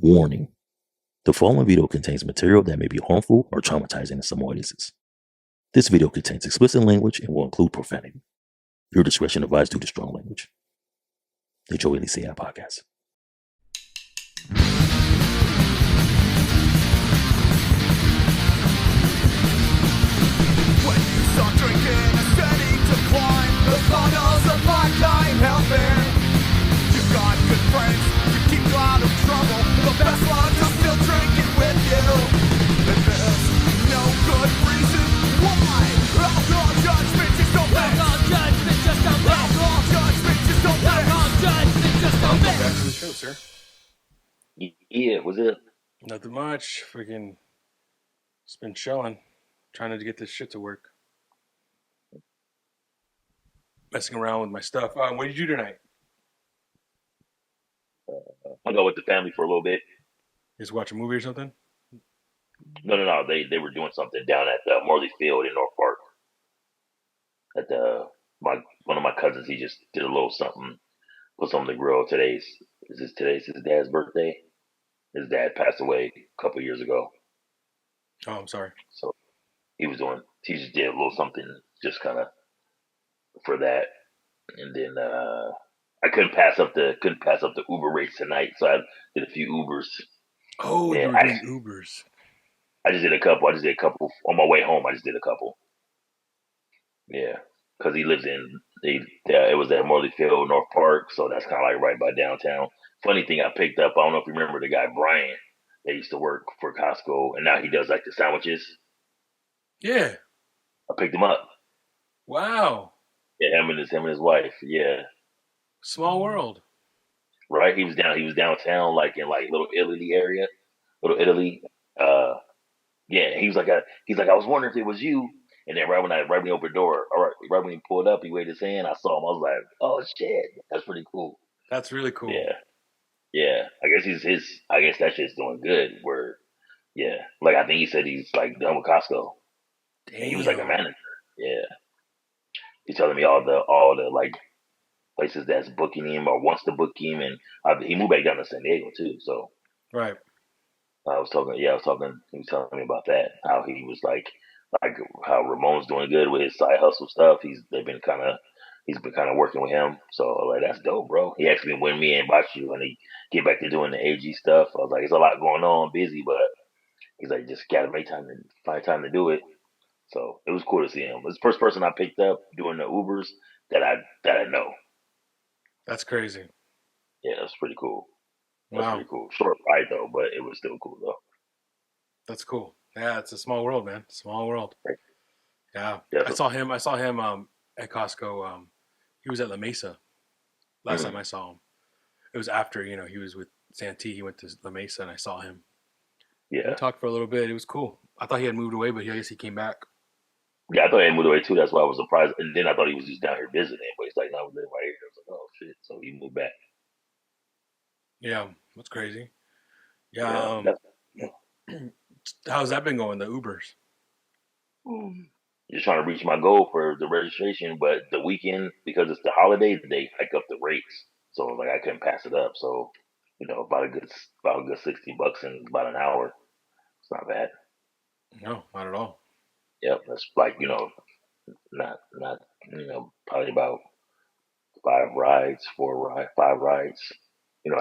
Warning: the following video contains material that may be harmful or traumatizing in some audiences. This video contains explicit language and will include profanity. Your discretion advised due to strong language. Enjoy Licea podcast. When you start drinking, a steady decline. The funnels of life ain't helping. You've got good friends to keep you out of trouble. The best ones are still drinking with you. And there's no good reason why. Alcohol judgment just don't mix. Alcohol judgment just don't mix. Alcohol judgment just don't mix. Alcohol judgment just don't Welcome back mix. to the show, sir. Yeah, what's up? Nothing much. Freaking just been chilling, trying to get this shit to work. Messing around with my stuff. What did you do tonight? Hung out with the family for a little bit. Just watch a movie or something? No. They were doing something down at Morley Field in North Park. At one of my cousins, he just did a little something, put something on the grill. Today's his dad's birthday. His dad passed away a couple years ago, Oh, I'm sorry. so he just did a little something just kind of for that. And then I couldn't pass up the Uber race tonight, so I did a few Ubers. Oh, Yeah, you were doing Ubers. I just did a couple. On my way home. I just did a couple. Yeah, because he lives it was at Morley Field, North Park, so that's kind of like right by downtown. Funny thing I picked up, I don't know if you remember the guy Brian that used to work for Costco, and now he does like the sandwiches. Yeah. I picked him up. Wow. Yeah, him and his wife. Yeah, Small world. right. He was downtown, like in like Little Italy area, Little Italy. Yeah, he's like, I was wondering if it was you. And then right when he opened the door, right when he pulled up, he waved his hand. I saw him. I was like, oh shit, that's pretty cool. That's really cool. Yeah. I guess that shit's doing good. Yeah, like I think he said he's like done with Costco. Damn. He was like a manager. Yeah, he's telling me all the like places that's booking him or wants to book him, and he moved back down to San Diego too. So Right. I was talking. He was telling me about that. How he was like how Ramon's doing good with his side hustle stuff. He's been kind of working with him. So like that's dope, bro. He asked me when me and Bachu when he get back to doing the AG stuff. I was like, it's a lot going on, busy, but he's like, just gotta find time to do it. So it was cool to see him. It was the first person I picked up doing the Ubers that I know. That's crazy. Yeah, that's pretty cool. That's Wow. pretty cool. Short ride though, but it was still cool though. That's cool. Yeah, it's a small world, man. Small world. Right. Yeah. Yeah, I saw him at Costco. He was at La Mesa last time I saw him. It was after, he was with Santee. He went to La Mesa and I saw him. We Yeah. talked for a little bit. It was cool. I thought he had moved away, but I guess he came back. Yeah, I thought he moved away too. That's why I was surprised. And then I thought he was just down here visiting, but he's like, no, we live right here. I was like, oh shit. So he moved back. Yeah, that's crazy. Yeah. Yeah. How's that been going? The Ubers. Just trying to reach my goal for the registration, but the weekend, because it's the holiday, they hike up the rates. So like I couldn't pass it up. So, about a good $60 in about an hour. It's not bad. No, not at all. Yep. That's like, not probably about 5 rides,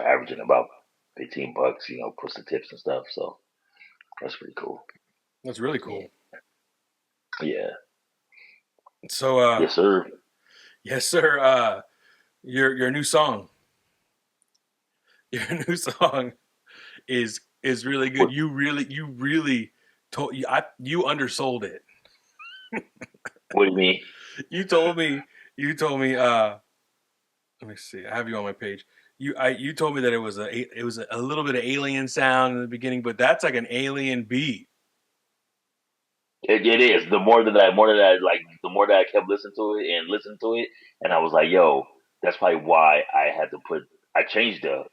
averaging about $15, plus the tips and stuff. So that's pretty cool. That's really cool. Yeah. So, Yes, sir. yes, sir. Your new song. Your new song is really good. What? You really told you undersold it. What do you mean? You told me. Let me see. I have you on my page. You told me that it was a little bit of alien sound in the beginning, but that's like an alien beat. It is. The more that I kept listening to it, and I was like, yo, that's probably why I changed the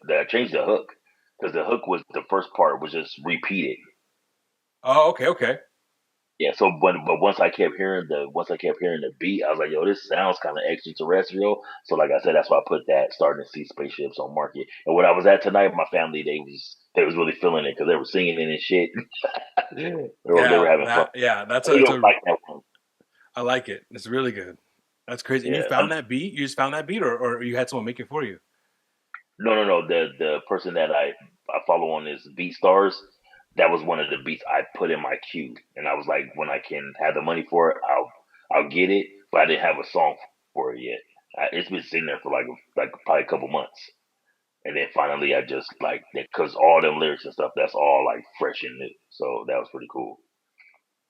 hook, because the hook was the first part was just repeated. Oh, okay. Yeah, so but once I kept hearing the beat, I was like, yo, this sounds kind of extraterrestrial. So like I said, that's why I put that starting to see spaceships on market. And when I was at tonight, my family they was really feeling it because they were singing it and shit. They were having fun. That's They a don't like that one. I like it. It's really good. That's crazy. And you Yeah, found that beat? You just found that beat, or you had someone make it for you? no. The person that I follow on this BeatStars, that was one of the beats I put in my queue, and I was like, when I can have the money for it, I'll get it. But I didn't have a song for it yet. It's been sitting there for like probably a couple months, and then finally I just like because all them lyrics and stuff, that's all like fresh and new. So that was pretty cool.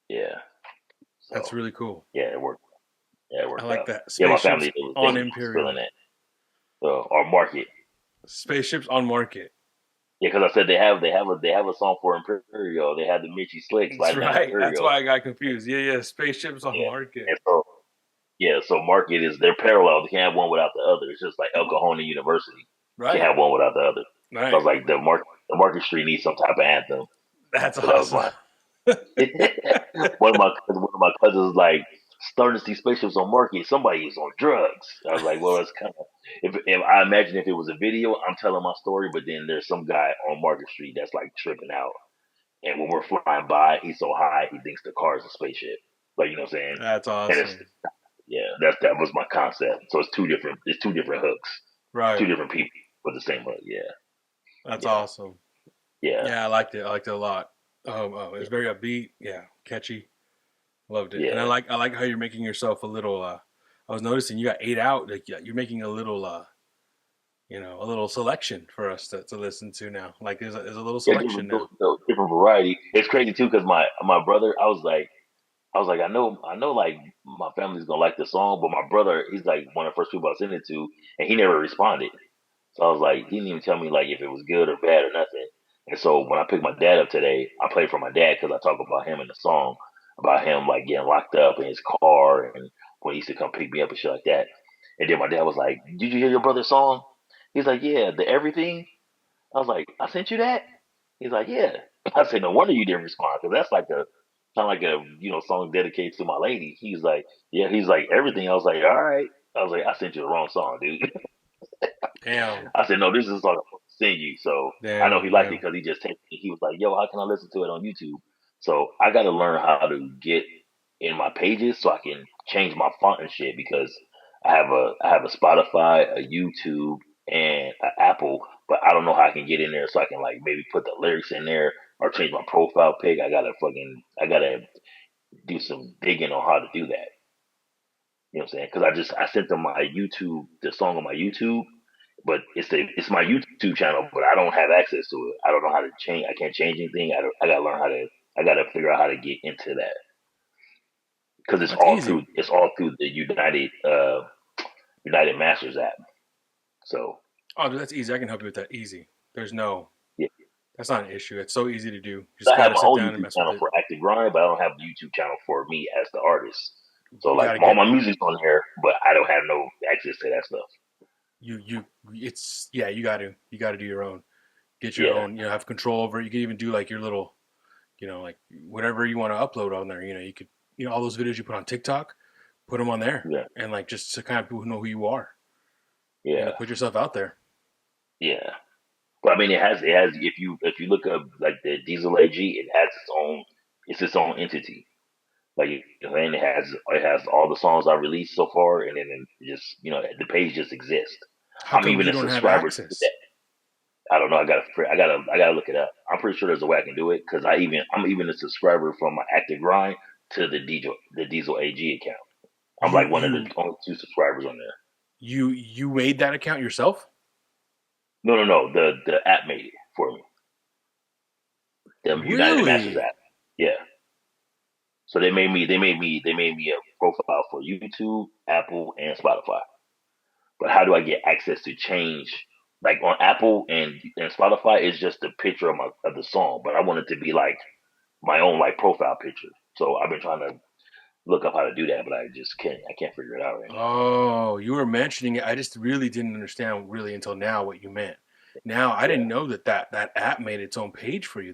Yeah. That's So really cool. yeah, it worked. Yeah, it I worked like out. that. Yeah, my Spaceships family they on was feeling Imperial. it. So or market. Spaceships on Market. Yeah, because I said they have a song for Imperial. They had the Mitchy Slick That's sliding down right. That's Imperial. why I got confused. Yeah. Spaceships on Yeah, Market. and so yeah, so market is they're parallel. They can't have one without the other. It's just like El Cajon and University can't Right. have one without the other. So I was Right. like the Market Street needs some type of anthem. That's So that was awesome. mine. One of my cousins was like starting to see spaceships on market. Somebody is on drugs. I was like, well, it's kind of if I imagine if it was a video, I'm telling my story, but then there's some guy on Market Street that's like tripping out. And when we're flying by, he's so high he thinks the car is a spaceship. Like you know what I'm saying? That's And it's awesome. yeah, that was my concept. So it's two different hooks, two Right. different people with the same hook. Yeah, That's yeah, awesome. yeah, Yeah, I liked it. I liked it a lot. It was very upbeat. Yeah, catchy. Loved it. And I yeah. like how you're making yourself a little. I was noticing you got 8 out. Like you're making a little. A little selection for us to listen to now. Like there's a little Yeah, selection now. different variety. It's crazy too because my brother, I was like, I know, like my family's gonna like the song, but my brother, he's like one of the first people I sent it to, and he never responded. So I was like, he didn't even tell me like if it was good or bad or nothing. And so when I picked my dad up today, I played for my dad because I talk about him in the song, about him like getting locked up in his car and when he used to come pick me up and shit like that. And then my dad was like, "Did you hear your brother's song?" He's like, "Yeah, the everything." I was like, "I sent you that?" He's like, "Yeah." I said, "No wonder you didn't respond because that's like a kind of like a song dedicated to my lady." He's like, "Yeah." He's like, "Everything." I was like, "All right." I was like, "I sent you the wrong song, dude." Damn. I said, "No, this is a song I'm supposed to sing you." So I know he Damn. liked it Damn. because he just texted me. He was like, "Yo, how can I listen to it on YouTube?" So I got to learn how to get in my pages so I can change my font and shit because I have a Spotify, a YouTube, and an Apple, but I don't know how I can get in there so I can like maybe put the lyrics in there or change my profile pic. I gotta do some digging on how to do that. You know what I'm saying? Because I sent them the song on my YouTube, but it's my YouTube channel, but I don't have access to it. I don't know how to change. I can't change anything. I gotta learn how to. I gotta figure out how to get into that because it's That's all easy. through the United Masters app. So Oh, dude, that's easy. I can help you with that. Easy. There's no. yeah, That's not an issue. It's so easy to do. You just I have gotta my sit own down and YouTube mess with channel it. for Active Grind, but I don't have a YouTube channel for me as the artist. So You like gotta all get my music's on there, but I don't have no access to that stuff. you. It's yeah. You gotta do your own. Get your Yeah, own. Have control over it. You can even do like your little. Like whatever you want to upload on there. You could. All those videos you put on TikTok, put them on there, yeah, and like just to kind of people who know who you are. yeah, Put yourself out there. yeah. But I mean, it has. If you look up like the Diesel AG, it has its own entity. Like and it has all the songs I released so far, and then it just the page just exists. How I'm come even you a don't have subscriber to access? that. I don't know. I gotta look it up. I'm pretty sure there's a way I can do it because I'm even a subscriber from my Active Grind to the Diesel AG account. I'm You like one of the you only two subscribers on there. you made that account yourself? No, no, no. The app made it for me. The United Masters Really? app. Yeah. So they made me a profile for YouTube, Apple, and Spotify. But how do I get access to change? Like on Apple and Spotify, it's just a picture of the song, but I want it to be like my own like profile picture. So I've been trying to look up how to do that, but I just can't. I can't figure it out right now. Oh, you were mentioning it. I just really didn't understand really until now what you meant. Now I Yeah, didn't know that app made its own page for you.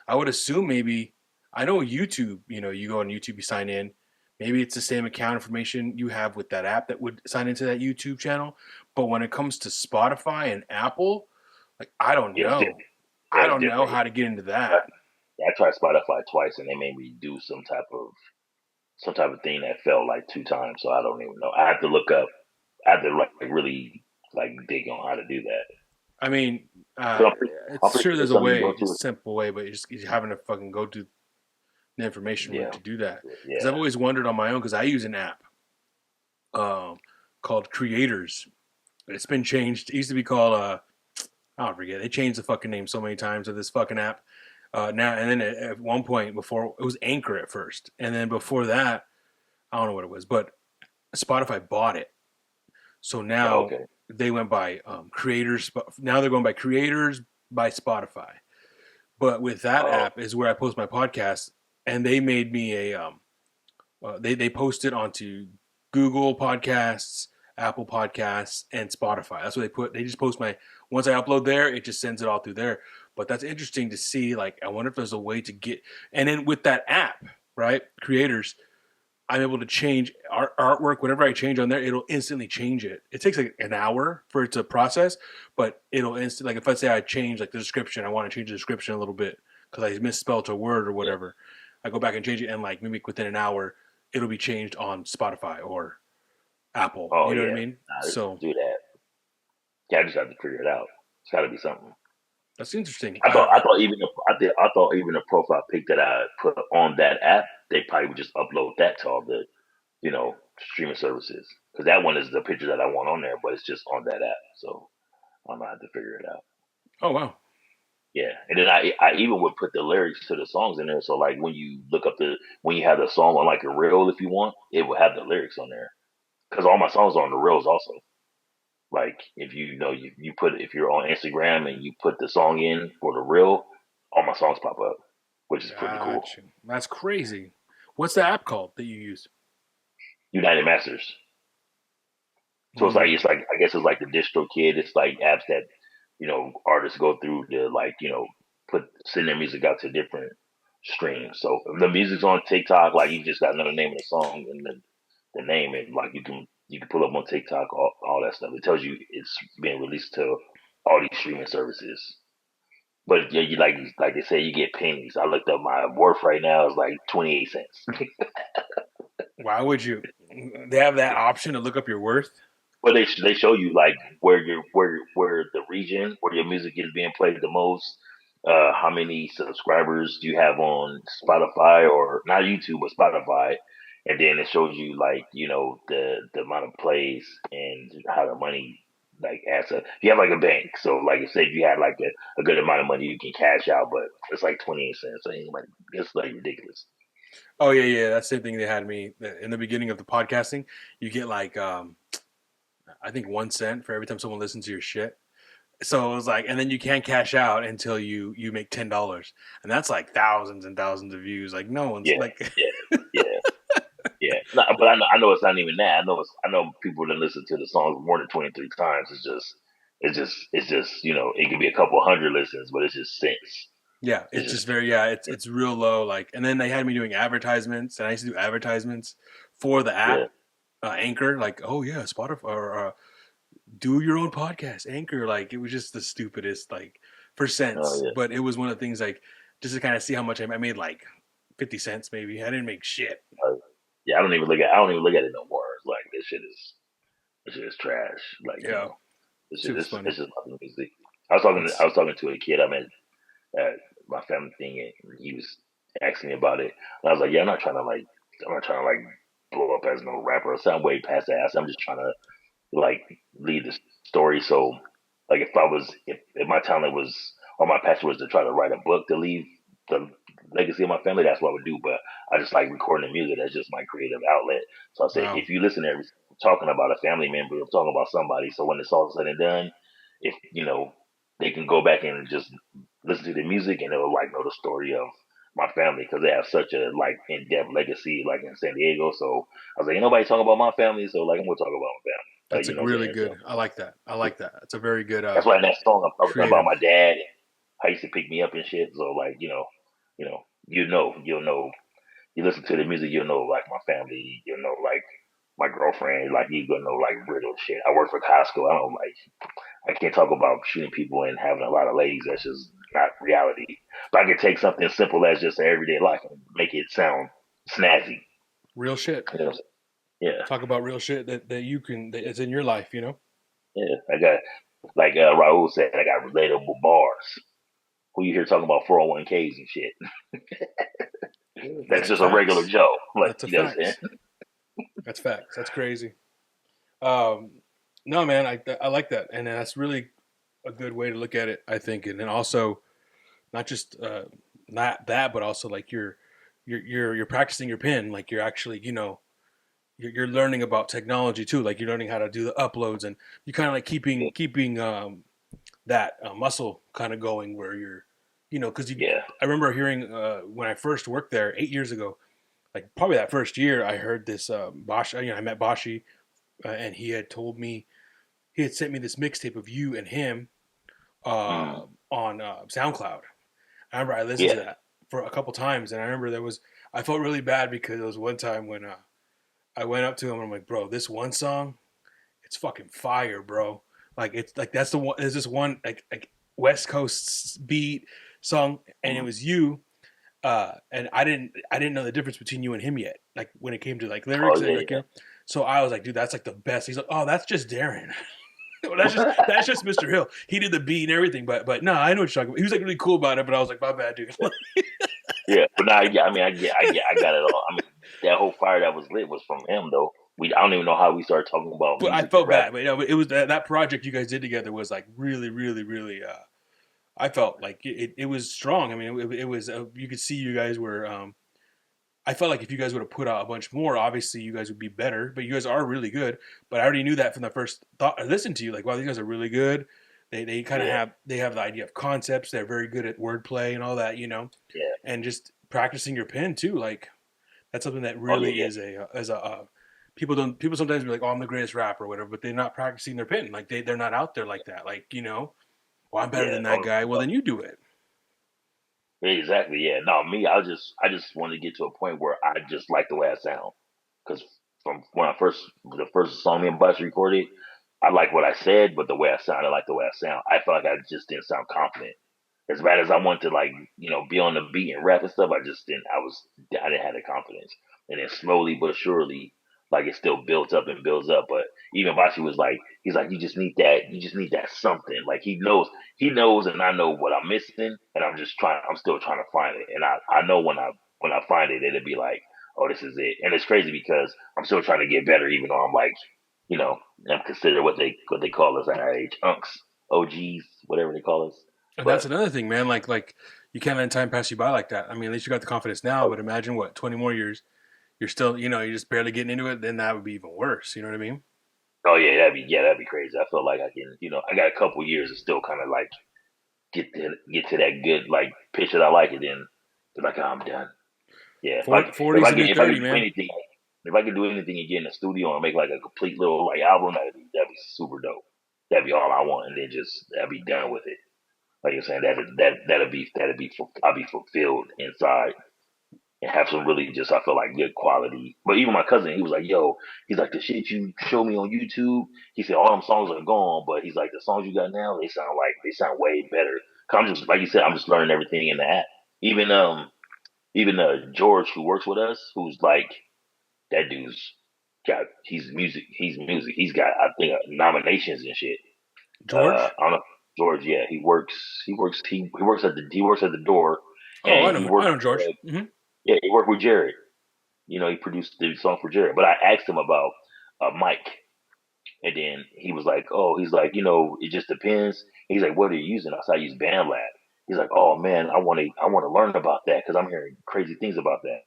I would assume maybe I know YouTube, you go on YouTube, you sign in. Maybe it's the same account information you have with that app that would sign into that YouTube channel. But when it comes to Spotify and Apple, like I don't Yeah, it's know. different. Yeah, I it's don't know different. how to get into I, that. I tried Spotify twice, and they made me do some type of thing that felt like 2 times. So I don't even know. I have to look up. I have to like really like dig on how to do that. I mean, But I'm it's pretty sure sure there's it's a something you way, go a to. simple way, but you're having to fucking go to the information route Yeah, to do that. Because I've yeah. always wondered on my own, because I use an app um, called Creators. It's been changed. It used to be called I don't forget. They changed the fucking name so many times of this fucking app. Now and then at one point before it was Anchor at first, and then before that I don't know what it was, but Spotify bought it. So now Okay. they went by creators. Now they're going by Creators by Spotify. But with that Oh, app is where I post my podcast, and they made me a they post it onto Google Podcasts, Apple Podcasts, and Spotify. That's what they put. They just post my once I upload there, it just sends it all through there. But that's interesting to see. Like, I wonder if there's a way to get. And then with that app, right, Creators, I'm able to change artwork. Whatever I change on there, it'll instantly change it. It takes like an hour for it to process, but it'll instantly. Like if I say I change like the description, I want to change the description a little bit because I misspelled a word or yeah. whatever. I go back and change it, and like maybe within an hour, it'll be changed on Spotify or Apple. Oh, You know what I yeah. mean? Nah, So do that. Yeah, I just have to figure it out. It's got to be something. that's interesting. I thought even the profile pic that I put on that app, they probably would just upload that to all the streaming services because that one is the picture that I want on there, but it's just on that app. So I'm gonna have to figure it out. Oh wow. Yeah, and then I even would put the lyrics to the songs in there. So like when you look up when you have the song on like a reel, if you want, it will have the lyrics on there because all my songs are on the reels also. Like if you put if you're on Instagram and you put the song in for the reel, all my songs pop up, which is pretty cool. Gotcha. That's crazy. What's the app called that you use? United Masters. So Hmm. it's like I guess it's like the distro kid. It's like apps that artists go through to like put send their music out to different streams. So if the music's on TikTok, like you just got another name of the song and the name, and like you can pull up on TikTok all that stuff. It tells you it's being released to all these streaming services. But yeah, you like they say, you get pennies. I looked up my worth right now is like 28 cents. Why would you? They have that option to look up your worth. But they show you like where the region where your music is being played the most. How many subscribers do you have on Spotify or not YouTube but Spotify, and then it shows you like the amount of plays and how the money like adds up. You have like a bank, so like say if you had like a good amount of money you can cash out, but it's like 28 cents. So it's like ridiculous. Oh yeah, yeah. That's the same thing they had me in the beginning of the podcasting. You get like I think 1 cent for every time someone listens to your shit. So it was like, and then you can't cash out until you make $10, and that's like thousands and thousands of views. Like no one's Yeah, like, yeah, yeah. Yeah, no, but I know it's not even that. I know people that listen to the songs more than 23 times. It's just it could be a couple hundred listens, but it's just cents. yeah, It's it's just just very yeah, it's real low. Like, and then they had me doing advertisements, and I used to do advertisements for the yeah. app Anchor. Like, oh yeah, Spotify or do your own podcast, Anchor. Like, it was just the stupidest like for Oh cents, yeah. but it was one of the things like just to kind of see how much I made like 50 cents maybe. I didn't make shit. Yeah, I don't even look at it no more. It's like this shit is trash. Like Yeah, shit was funny. it's just nothing music. I It's was talking to a kid I met at my family thing, and he was asking me about it. And I was like, yeah, I'm not trying to like blow up as no rapper. So I'm way past that. I'm just trying to like lead the story. So like if my talent was or my passion was to try to write a book to leave the legacy of my family, that's what I would do. But I just like recording the music. That's just my creative outlet. So I said, wow. if you listen to every talking about a family member, I'm talking about somebody. So when it's all said and done, if they can go back and just listen to the music and they'll like know the story of my family because they have such a like in-depth legacy like in San Diego. So I was like, ain't nobody talking about my family, so like I'm gonna talk about my family. Like That's a you know what I'm really saying? So good. I like that. I like that. It's a very good that's why in that song I was talking about creative. my dad, how he used to pick me up and shit. So like, you know, you'll know. You listen to the music, you'll know like my family, you'll know like my girlfriend, like you gonna know like riddle shit. I work for Costco. I don't like. I can't talk about shooting people and having a lot of ladies. That's just not reality. But I can take something simple as just everyday life and make it sound snazzy. Real shit. You know? Yeah, Talk about real shit that you can that is in your life. You know. yeah. I got like Raul said, I got relatable bars. Who you hear talking about 401ks and shit? That's just a regular Facts. Joe. Like That's a you know what I'm saying? facts. That's facts. That's crazy. Um, no, man, I like that, and that's really a good way to look at it. I think, and then also not just not that, but also like you're practicing your pen, like you're actually you're learning about technology too, like you're learning how to do the uploads, and you kind of like keeping that muscle kind of going where you're because you Yeah, I remember hearing when I first worked there 8 years ago, like probably that first year I heard this Bosch, I met Bashi, and he had told me he had sent me this mixtape of you and him mm, on SoundCloud. I remember I listened to yeah. that for a couple times, and I remember I felt really bad because there was one time when I went up to him and I'm like, bro, this one song, it's fucking fire, bro. Like it's like that's the one. There's this one like West Coast beat song, and it Mm. was you. And I didn't know the difference between you and him yet. Like when it came to like Oh lyrics and yeah, like yeah. so I was like, dude, that's like the best. He's like, oh, that's just Darren. Well, that's just Mr. Hill. He did the beat and everything, but no, I know what you're talking about. He was like really cool about it, but I was like, my bad, dude. Yeah, but now, yeah, I mean, I got it all. I mean, that whole fire that was lit was from him, though. I don't even know how we started talking about But I music and felt rap. bad. But it was that project you guys did together was like really, really, really. I felt like it was strong. I mean, it was you could see you guys were. I felt like if you guys would have put out a bunch more, obviously you guys would be better. But you guys are really good. But I already knew that from the first thought. I listened to you like, wow, these guys are really good. They kind of Yeah, have the idea of concepts. They're very good at wordplay and all that, yeah. and just practicing your pen too. Like that's something that Oh yeah, really yeah, is a people sometimes be like, oh, I'm the greatest rapper or whatever, but they're not practicing their pen. Like they're not out there like that. Like well, I'm better yeah. than that Oh, guy. Well, then you do it. yeah, exactly. Yeah. No, me, I just wanted to get to a point where I just like the way I sound. Because from when the first song me and Bus recorded, I like what I said, but the way I sound, I like the way I sound. I felt like I just didn't sound confident. As bad as I wanted to like, be on the beat and rap and stuff, I just didn't. I didn't have the confidence. And then slowly but surely, like it still builds up and builds up. But even Bashi was like, he's like, you just need that something. Like he knows, and I know what I'm missing, and I'm still trying to find it. And I know when I find it, it'll be like, oh, this is it. And it's crazy because I'm still trying to get better, even though I'm like, you know, I'm considered what they call us at our age, unks, OGs, whatever they call us. And that's But another thing, man. Like you can't let time pass you by like that. I mean, at least you got the confidence now, oh, but imagine what 20 more years you're still, you're just barely getting into it. Then that would be even worse. You know what I mean? oh yeah, that'd be crazy. I feel like I can, I got a couple years to still kind of like get to that good like pitch that I like, it then be like, oh, I'm done. Yeah, like 40's the new if I 30, could do man. anything, if I could do anything and get in the studio and make like a complete little like album, that'd be super dope. That'd be all I want, and then just that'd be done with it. Like you're saying, I'll be fulfilled inside and have some really just I feel like good quality. But even my cousin, he was like, "Yo," he's like, "The shit you show me on YouTube." He said, "All them songs are gone, but he's like, the songs you got now, they sound way better." 'Cause I'm just like you said, I'm just learning everything in the app. Even George who works with us, who's like that dude's he's music, he's got I think nominations and shit. George? I don't know. George, yeah, he works at the door, Oh, and he I worked know George. Hmm. yeah, he worked with Jared. He produced the song for Jared. But I asked him about Mike, and then he was like, "Oh, he's like, it just depends." He's like, "What are you using?" I said, "I use BandLab." He's like, "Oh man, I want to learn about that because I'm hearing crazy things about that."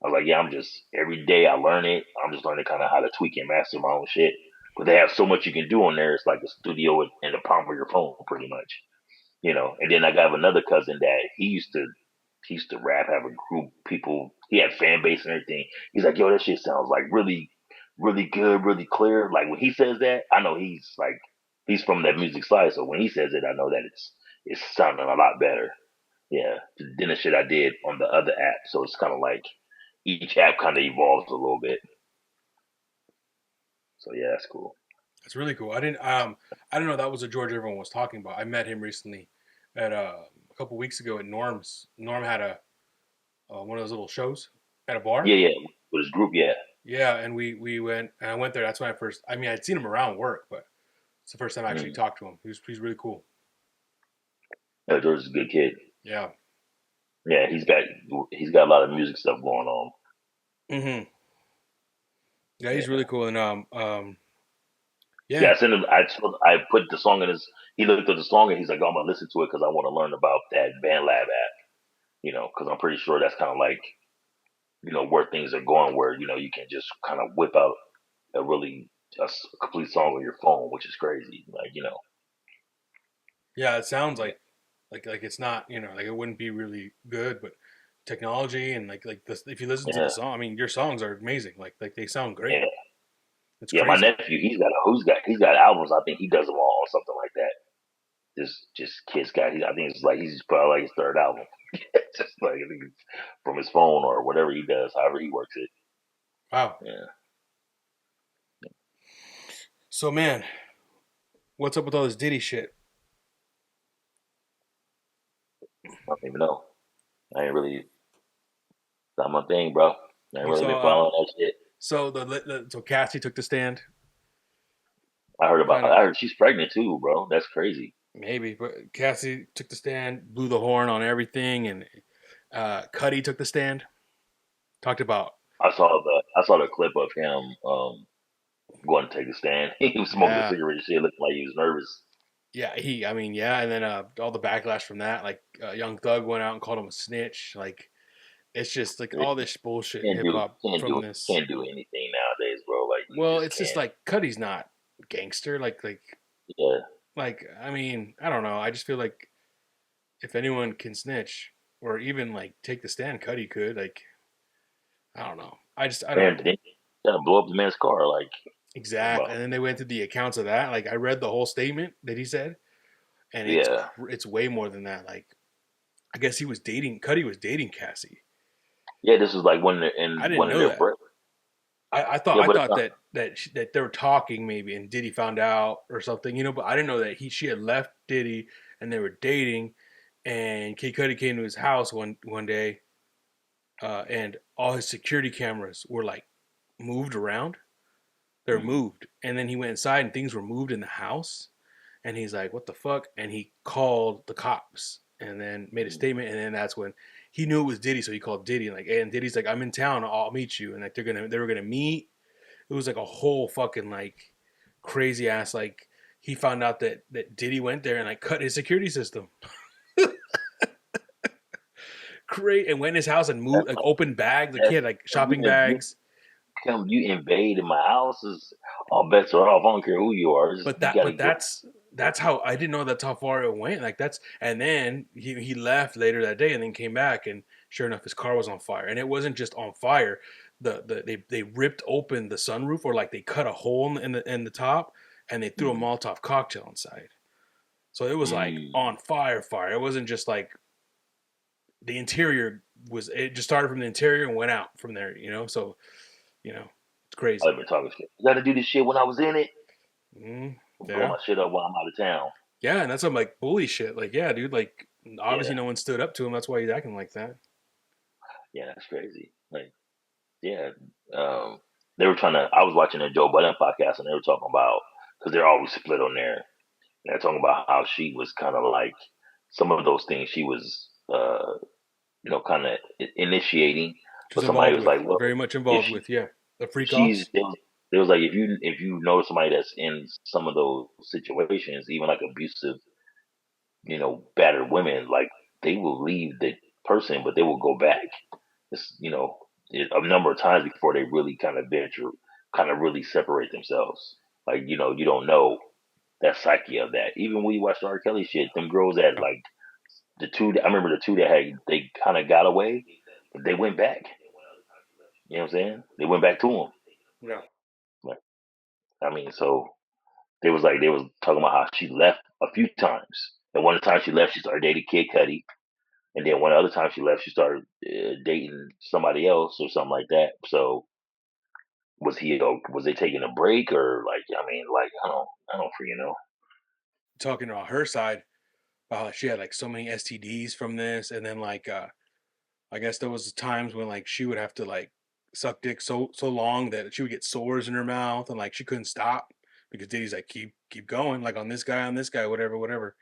I was like, "Yeah, I'm just every day I learn it. I'm just learning kind of how to tweak and master my own shit." But they have so much you can do on there. It's like a studio in the palm of your phone, pretty much. And then I got another cousin that he used to rap, have a group, people, he had fan base and everything. He's like, yo, that shit sounds like really, really good, really clear. Like when he says that, I know he's from that music side. So when he says it, I know that it's sounding a lot better. Yeah. Then the shit I did on the other app. So it's kind of like each app kind of evolves a little bit. So yeah, that's cool. That's really cool. I didn't know that was what George everyone was talking about. I met him recently at a couple weeks ago at Norm's. Norm had a one of those little shows at a bar. Yeah, yeah. With his group, yeah. Yeah, and we went and I went there. That's when I first. I mean, I'd seen him around work, but it's the first time I actually Mm. talked to him. He's really cool. Yeah, George is a good kid. Yeah. Yeah, he's got a lot of music stuff going on. Hmm. Yeah, he's Yeah. really cool. And Yeah, yeah, I sent him. I put the song in his. He looked at the song and he's like, "Oh, I'm gonna listen to it because I want to learn about that BandLab app." Because I'm pretty sure that's kind of like where things are going, where you can just kind of whip out a really a complete song on your phone, which is crazy. yeah. It sounds Yeah, like it's not like it wouldn't be really good, but technology and like this. If you listen to the yeah, song, I mean, your songs are amazing. Like they sound great. yeah. It's Yeah, my crazy. nephew, he's got albums. I think he does them all or something like that. Just Kids got. I think it's like he's probably like his third album. Just like I think it's from his phone or whatever he does, however he works it. Wow. Yeah, So man, what's up with all this Diddy shit? I don't even know. I ain't really not my thing, bro. I ain't You really been saw following that shit. so so Cassie took the stand. Kind of I heard she's pregnant too, bro. That's crazy. maybe, but Cassie took the stand, blew the horn on everything, and Cuddy took the stand. Talked about I saw the clip of him going to take a stand. He was smoking a yeah, cigarette and shit, looking like he was nervous. yeah. I mean, yeah, and then all the backlash from that, like Young Thug went out and called him a snitch. Like it's just like all this bullshit in Can't hip do hop can't from do this. can't do anything nowadays, bro. Like you Well, just it's just can't. like Cuddy's not gangster. Yeah, I mean, I don't know. I just feel like if anyone can snitch or even like take the stand, Cuddy could. Like I don't know. I don't man. know Then trying to blow up the man's car, like, exactly. bro. And then they went to the accounts of that. Like I read the whole statement that he said, and Yeah, it's way more than that. Like I guess he was dating Cuddy was dating Cassie. yeah. This was like I in didn't one of know their that. break. I Yeah, but it's thought not. that they were talking maybe, and Diddy found out or something, But I didn't know that she had left Diddy and they were dating. And Kid Cudi came to his house one day, and all his security cameras were like moved around. They're Mm, moved, and then he went inside and things were moved in the house. And he's like, "What the fuck?" And he called the cops, and then made a mm, statement. And then that's when he knew it was Diddy, so he called Diddy. And Diddy's like, "I'm in town. I'll meet you." And like they were gonna meet. It was like a whole fucking like crazy ass like. He found out that Diddy went there and like cut his security system. Great, and went in his house and moved that's like like open bags. Like he that's had like shopping bags. you invade in my house is all bets are off. I don't care who you are. You got to But go. that's how I didn't know that's how far it went. Like that's and then he left later that day and then came back and sure enough his car was on fire. And it wasn't just on fire. They ripped open the sunroof or like they cut a hole in the top and they threw a Mm, Molotov cocktail inside. So it was like mm. on fire. It wasn't just like the interior was it just started from the interior and went out from there. So, it's crazy. I've been talking shit. You got to do this shit when I was in it. Mm, Blow yeah. my shit up while I'm out of town. Yeah, and that's some like bully shit. Like, yeah, dude, like obviously Yeah, no one stood up to him. That's why he's acting like that. yeah, that's crazy. Like, yeah, um, they were trying to. I was watching a Joe Budden podcast, and they were talking about because they're always split on there. And they're talking about how she was kind of like some of those things she was, kind of initiating. She But was somebody involved was with, like, "Well, very much if involved with, yeah. The freak she's," offs. it was like if you know somebody that's in some of those situations, even like abusive, battered women, like they will leave the person, but they will go back. It's, a number of times before they really kind of venture, kind of really separate themselves. Like, you don't know that psyche of that. Even when you watch the R. Kelly shit, them girls that Yeah. like I remember the two that they kind of got away, but they went back. You know what I'm saying? They went back to him. Yeah. Like, I mean, so they was talking about how she left a few times. And one of the times she left, she started dating Kid Cudi. And then one other time she left, she started dating somebody else or something like that. So was they taking a break or like I mean like I don't freaking know. Talking about her side, she had like so many STDs from this, and then like I guess there was times when like she would have to like suck dick so long that she would get sores in her mouth, and like she couldn't stop because Diddy's like keep going, like on this guy, whatever.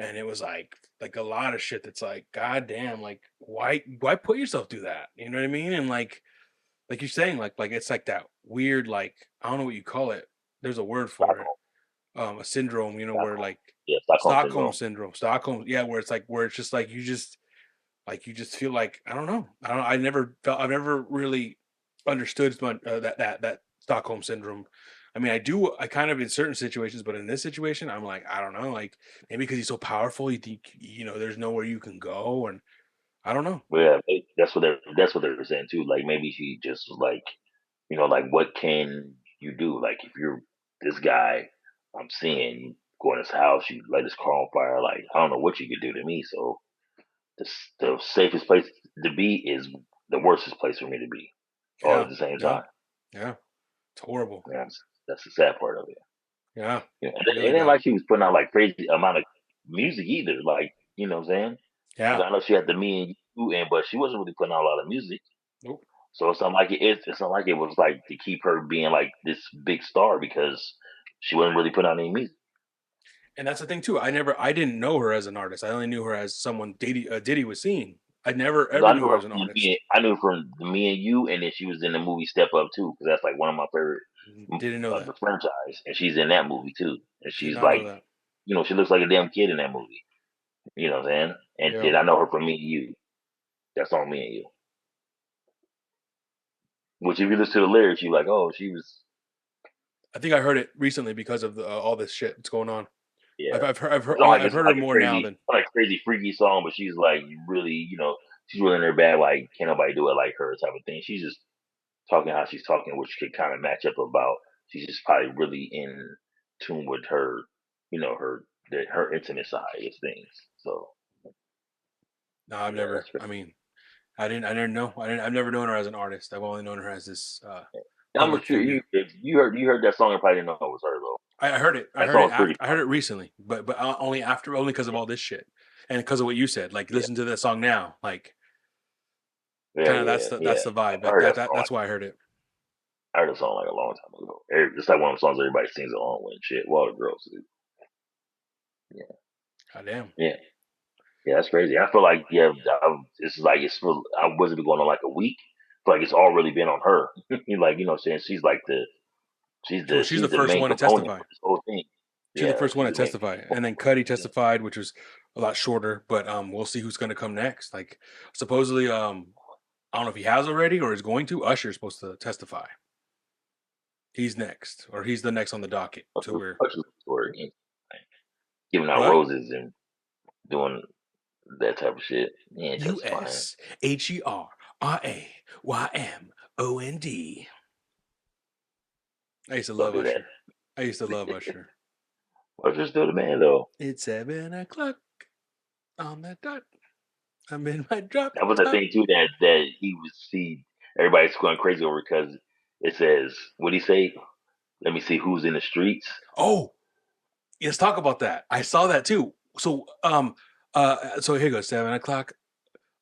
And it was like a lot of shit that's like, god damn, like why put yourself through that? You know what I mean? And like you're saying, like it's like that weird, like I don't know what you call it. There's a word for it. Stockholm, A syndrome, where Stockholm, like yeah, Stockholm Stockholm syndrome. syndrome, Stockholm, yeah, where it's like where it's just like you just feel like I don't know. I've never really understood that Stockholm syndrome. I mean, I kind of in certain situations, but in this situation, I'm like, I don't know, like maybe because he's so powerful, you think there's nowhere you can go, and I don't know. But yeah, that's what they're saying too. Like maybe she just was like, like what can you do? Like if you're this guy, I'm seeing you go in his house, you light his car on fire. Like I don't know what you could do to me. So the safest place to be is the worstest place for me to be, all Yeah, at the same yeah, time. yeah. It's horrible. Yeah, that's the sad part of it. Yeah, Yeah, and really it ain't bad. like she was putting out like crazy amount of music either. Like what I'm saying? Like Yeah. I know she had the Me and You, but she wasn't really putting out a lot of music. Nope. So it's not like it was like to keep her being like this big star because she wasn't really putting out any music. And that's the thing too. I didn't know her as an artist. I only knew her as someone Diddy was seeing. I never So ever knew her as an artist. I knew her from the Me and You, and then she was in the movie Step Up too, because that's like one of my favorite Didn't know of that. the franchise, and she's in that movie too. And Did she's not like, know that. she looks like a damn kid in that movie. You know what I'm saying? And Yeah. then I know her from Me and You. That's on Me and You. Which if you listen to the lyrics, you're like, oh, she was, I think I heard it recently because of all this shit that's going on. yeah. I've I've It's heard not her like a more now crazy, than not like crazy freaky song, but she's like really, she's really in her bag. Like can't nobody do it like her type of thing. She's just talking how she's talking, which could kind of match up about. She's just probably really in tune with her, her intimate side of things. So no, I've yeah, never. that's great. I mean, I didn't know. I've never known her as an artist. I've only known her as this I'm public sure figure. if you heard that song and probably didn't know it was her though. I heard it. That song's pretty I heard fun. it recently, but only because of all this shit and because of what you said. Like, Yeah, listen to that song now. Like, yeah, kind of yeah, that's yeah. the vibe. I Like heard that song. that's why I heard it. I heard the song like a long time ago. It's like one of the songs everybody sings along with and shit. Well, the girls do. Yeah, God damn. yeah, yeah. That's crazy. I feel like it's like I wasn't going on like a week. I feel like it's all really been on her. Like what I'm saying she's like she's Well, the she's the she's the first main one to component testify. for this whole thing. She's the Yeah, first one she's to the main testify, and component then for this Cuddy whole thing. testified, which was a lot shorter. But we'll see who's going to come next. Like, supposedly, I don't know if he has already or is going to. Usher's supposed to testify. He's next, or he's the next on the docket. So we're Much of the story, giving out what? roses and doing that type of shit. He ain't testifying. USHERAYMOND. I used to Don't love do that. Usher. I used to love Usher. Usher's still the man though. It's 7 o'clock on the dot. I'm in my drop That was the top. thing too that he was see everybody's going crazy over because it says what he say? Let me see who's in the streets. Oh, let's talk about that. I saw that too. So here goes 7 o'clock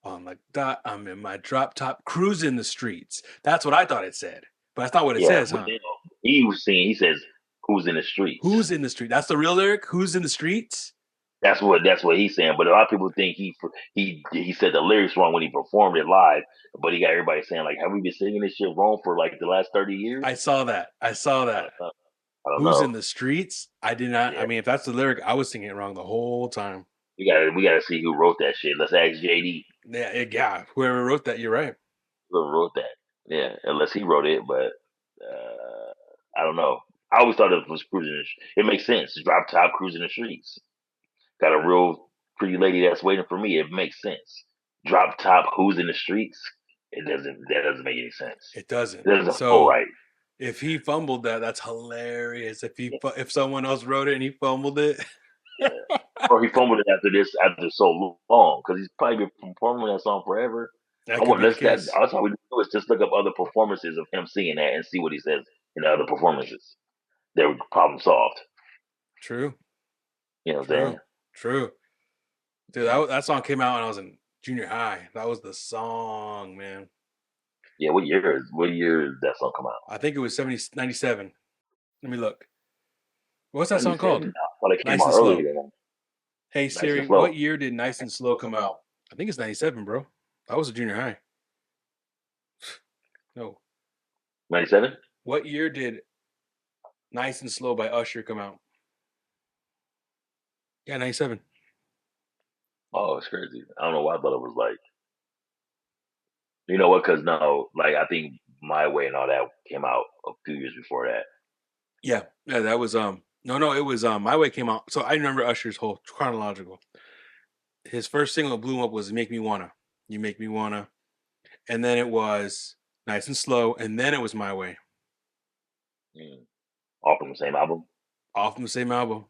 on the dot. I'm in my drop top, cruising the streets. That's what I thought it said, but that's not what it Yeah, says, but huh? then he says who's in the streets. Who's in the street? That's the real lyric. Who's in the streets? That's what he's saying. But a lot of people think he said the lyrics wrong when he performed it live. But he got everybody saying like, have we been singing this shit wrong for like the last 30 years? I saw that. I saw I that. don't know. I don't Who's know. in the streets? I did not. Yeah, I mean, if that's the lyric, I was singing it wrong the whole time. we gotta see who wrote that shit. Let's ask JD Yeah. Whoever wrote that, you're right. who wrote that. Yeah, unless he wrote it, but I don't know. I always thought it was cruising. It makes sense. Drop top cruising the streets. Got a real pretty lady that's waiting for me. It makes sense. Drop top, who's in the streets? It doesn't. That doesn't make any sense. It doesn't. It doesn't feel So right. if he fumbled that, that's hilarious. If someone else wrote it and he fumbled it, Or he fumbled it after so long because he's probably been performing that song forever. That I could want be the let's that case. that's all we do is just look up other performances of him singing that and see what he says in the other performances. They were problem solved. True. You know what I'm True. saying? True. Dude, that song came out when I was in junior high. That was the song, man. Yeah, what year did that song come out? I think it was 97. Let me look. What's that song 97? called? I thought it came Nice out and earlier Slow. than that. Hey Nice and Siri, slow. what year did Nice and Slow come out? I think it's 97, bro. I was a junior high. No. 97? What year did Nice and Slow by Usher come out? Yeah, 97. Oh, it's crazy. I don't know why I thought it was like you know what, because no, like I think My Way and all that came out a few years before that. Yeah. Yeah, that was no, it was My Way came out. So I remember Usher's whole chronological. His first single that blew him up was Make Me Wanna. You Make Me Wanna. And then it was Nice and Slow, and then it was My Way. All from the same album. All from the same album.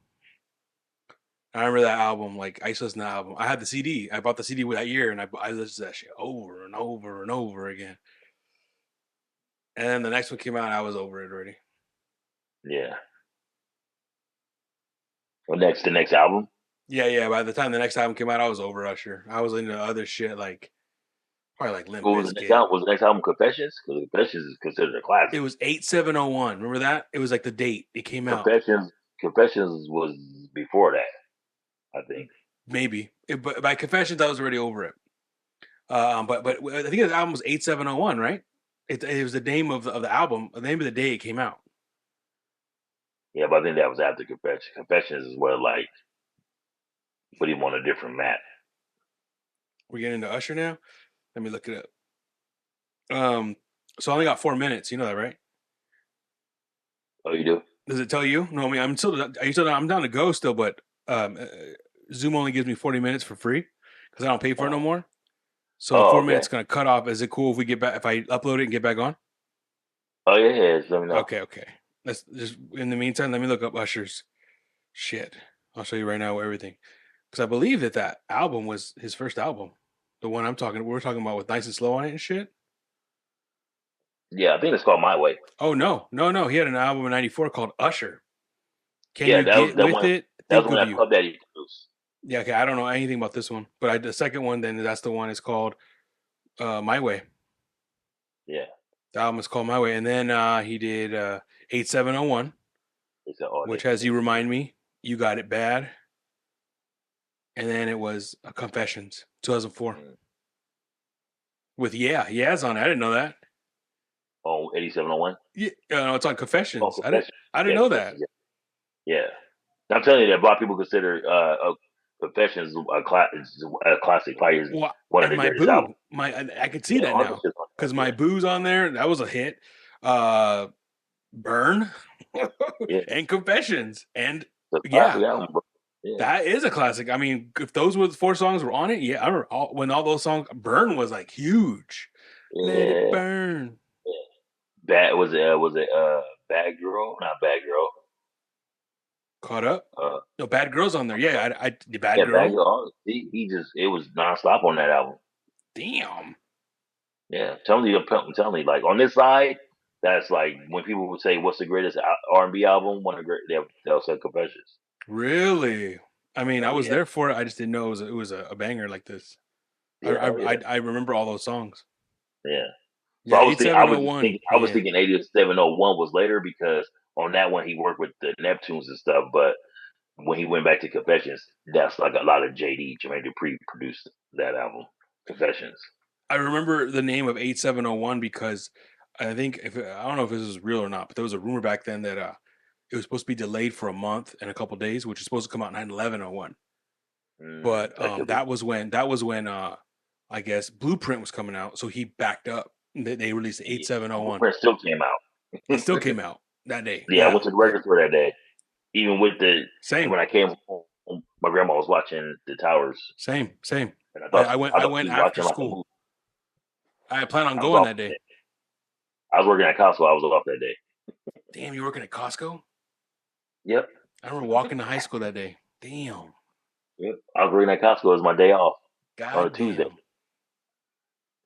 I remember that album. Like I used to listen to that album. I had the CD. I bought the CD that year, and I listened to that shit over and over and over again. And then the next one came out, and I was over it already. Yeah. Well, the next album. Yeah. By the time the next album came out, I was over Usher. I was into other shit like probably like Limp What was the next Bizkit. album? Was the next album Confessions? Because Confessions is considered a classic. It was 8701. Remember that? It was like the date it came out. Confessions was before that, I think. Maybe. But by Confessions, I was already over it. But I think the album was 8701, right? It was the name of the album, the name of the day it came out. Yeah, but I think that was after Confessions. Confessions is where like put him on a different map. We're getting into Usher now. Let me look it up. So I only got 4 minutes. You know that, right? Oh, you do? Does it tell you? No, I mean I'm down to go still, but Zoom only gives me 40 minutes for free because I don't pay for it no more. So 4 okay. minutes gonna cut off. Is it cool if we get back if I upload it and get back on? Oh yeah. Let me know. Okay. Let's just in the meantime, let me look up Usher's shit. I'll show you right now everything because I believe that album was his first album, the one we're talking about with Nice and Slow on it and shit. Yeah, I think it's called My Way. Oh no. He had an album in '94 called Usher. Can Yeah, you that was get that with one. it? That was Think one of that you. Club Daddy produced. Yeah, okay. I don't know anything about this one, but the second one, then that's the one. It's called My Way. Yeah. The album is called My Way, and then he did 8701, It's an all which has You Remind Me, You Got It Bad, and then it was Confessions, 2004, with Yeah's on it. I didn't know that. Oh, 8701? Yeah, no, it's on Confessions. Oh, Confessions. I didn't know that. Yeah. I'm telling you that black people consider Confessions a classic. Probably is Well, one of and the my greatest albums. boo, I could see that all the now shit's on because there, my boo's on there. That was a hit. Burn yeah. and Confessions, and It's a classic album, bro. Yeah. that is a classic. I mean, if those were the 4 songs were on it, yeah, I remember when all those songs. Burn was like huge. Let it burn. Bad was it Bad Girl? Not Bad Girl. Caught up? No, Bad Girl's on there. Yeah, I the Bad Girl. Bad Girl. He just it was nonstop on that album. Damn. Yeah, tell me, like on this side, that's like when people would say, "What's the greatest R&B album?" One of the great, they'll say Confessions. Really? I mean, I was yeah. there for it. I just didn't know it was a banger like this. Yeah, I remember all those songs. Yeah. So Yeah, I was yeah. thinking 8701 was later because on that one he worked with the Neptunes and stuff. But when he went back to Confessions, that's like a lot of Jermaine Dupri produced that album, Confessions. I remember the name of 8701 because I think I don't know if this is real or not, but there was a rumor back then that it was supposed to be delayed for a month and a couple of days, which is supposed to come out 9/11/01. But that was when I guess Blueprint was coming out, so he backed up. They released 8701. Blueprint still came out. It still came out that day. Yeah, I went to the record store that day. Even with same. When I came home, my grandma was watching The Towers. Same. And I went after school. I plan on going that day. I was working at Costco. I was off that day. Damn, you working at Costco? Yep. I remember walking to high school that day. Damn. Yep. I was reading at Costco. It was my day off on a God Tuesday,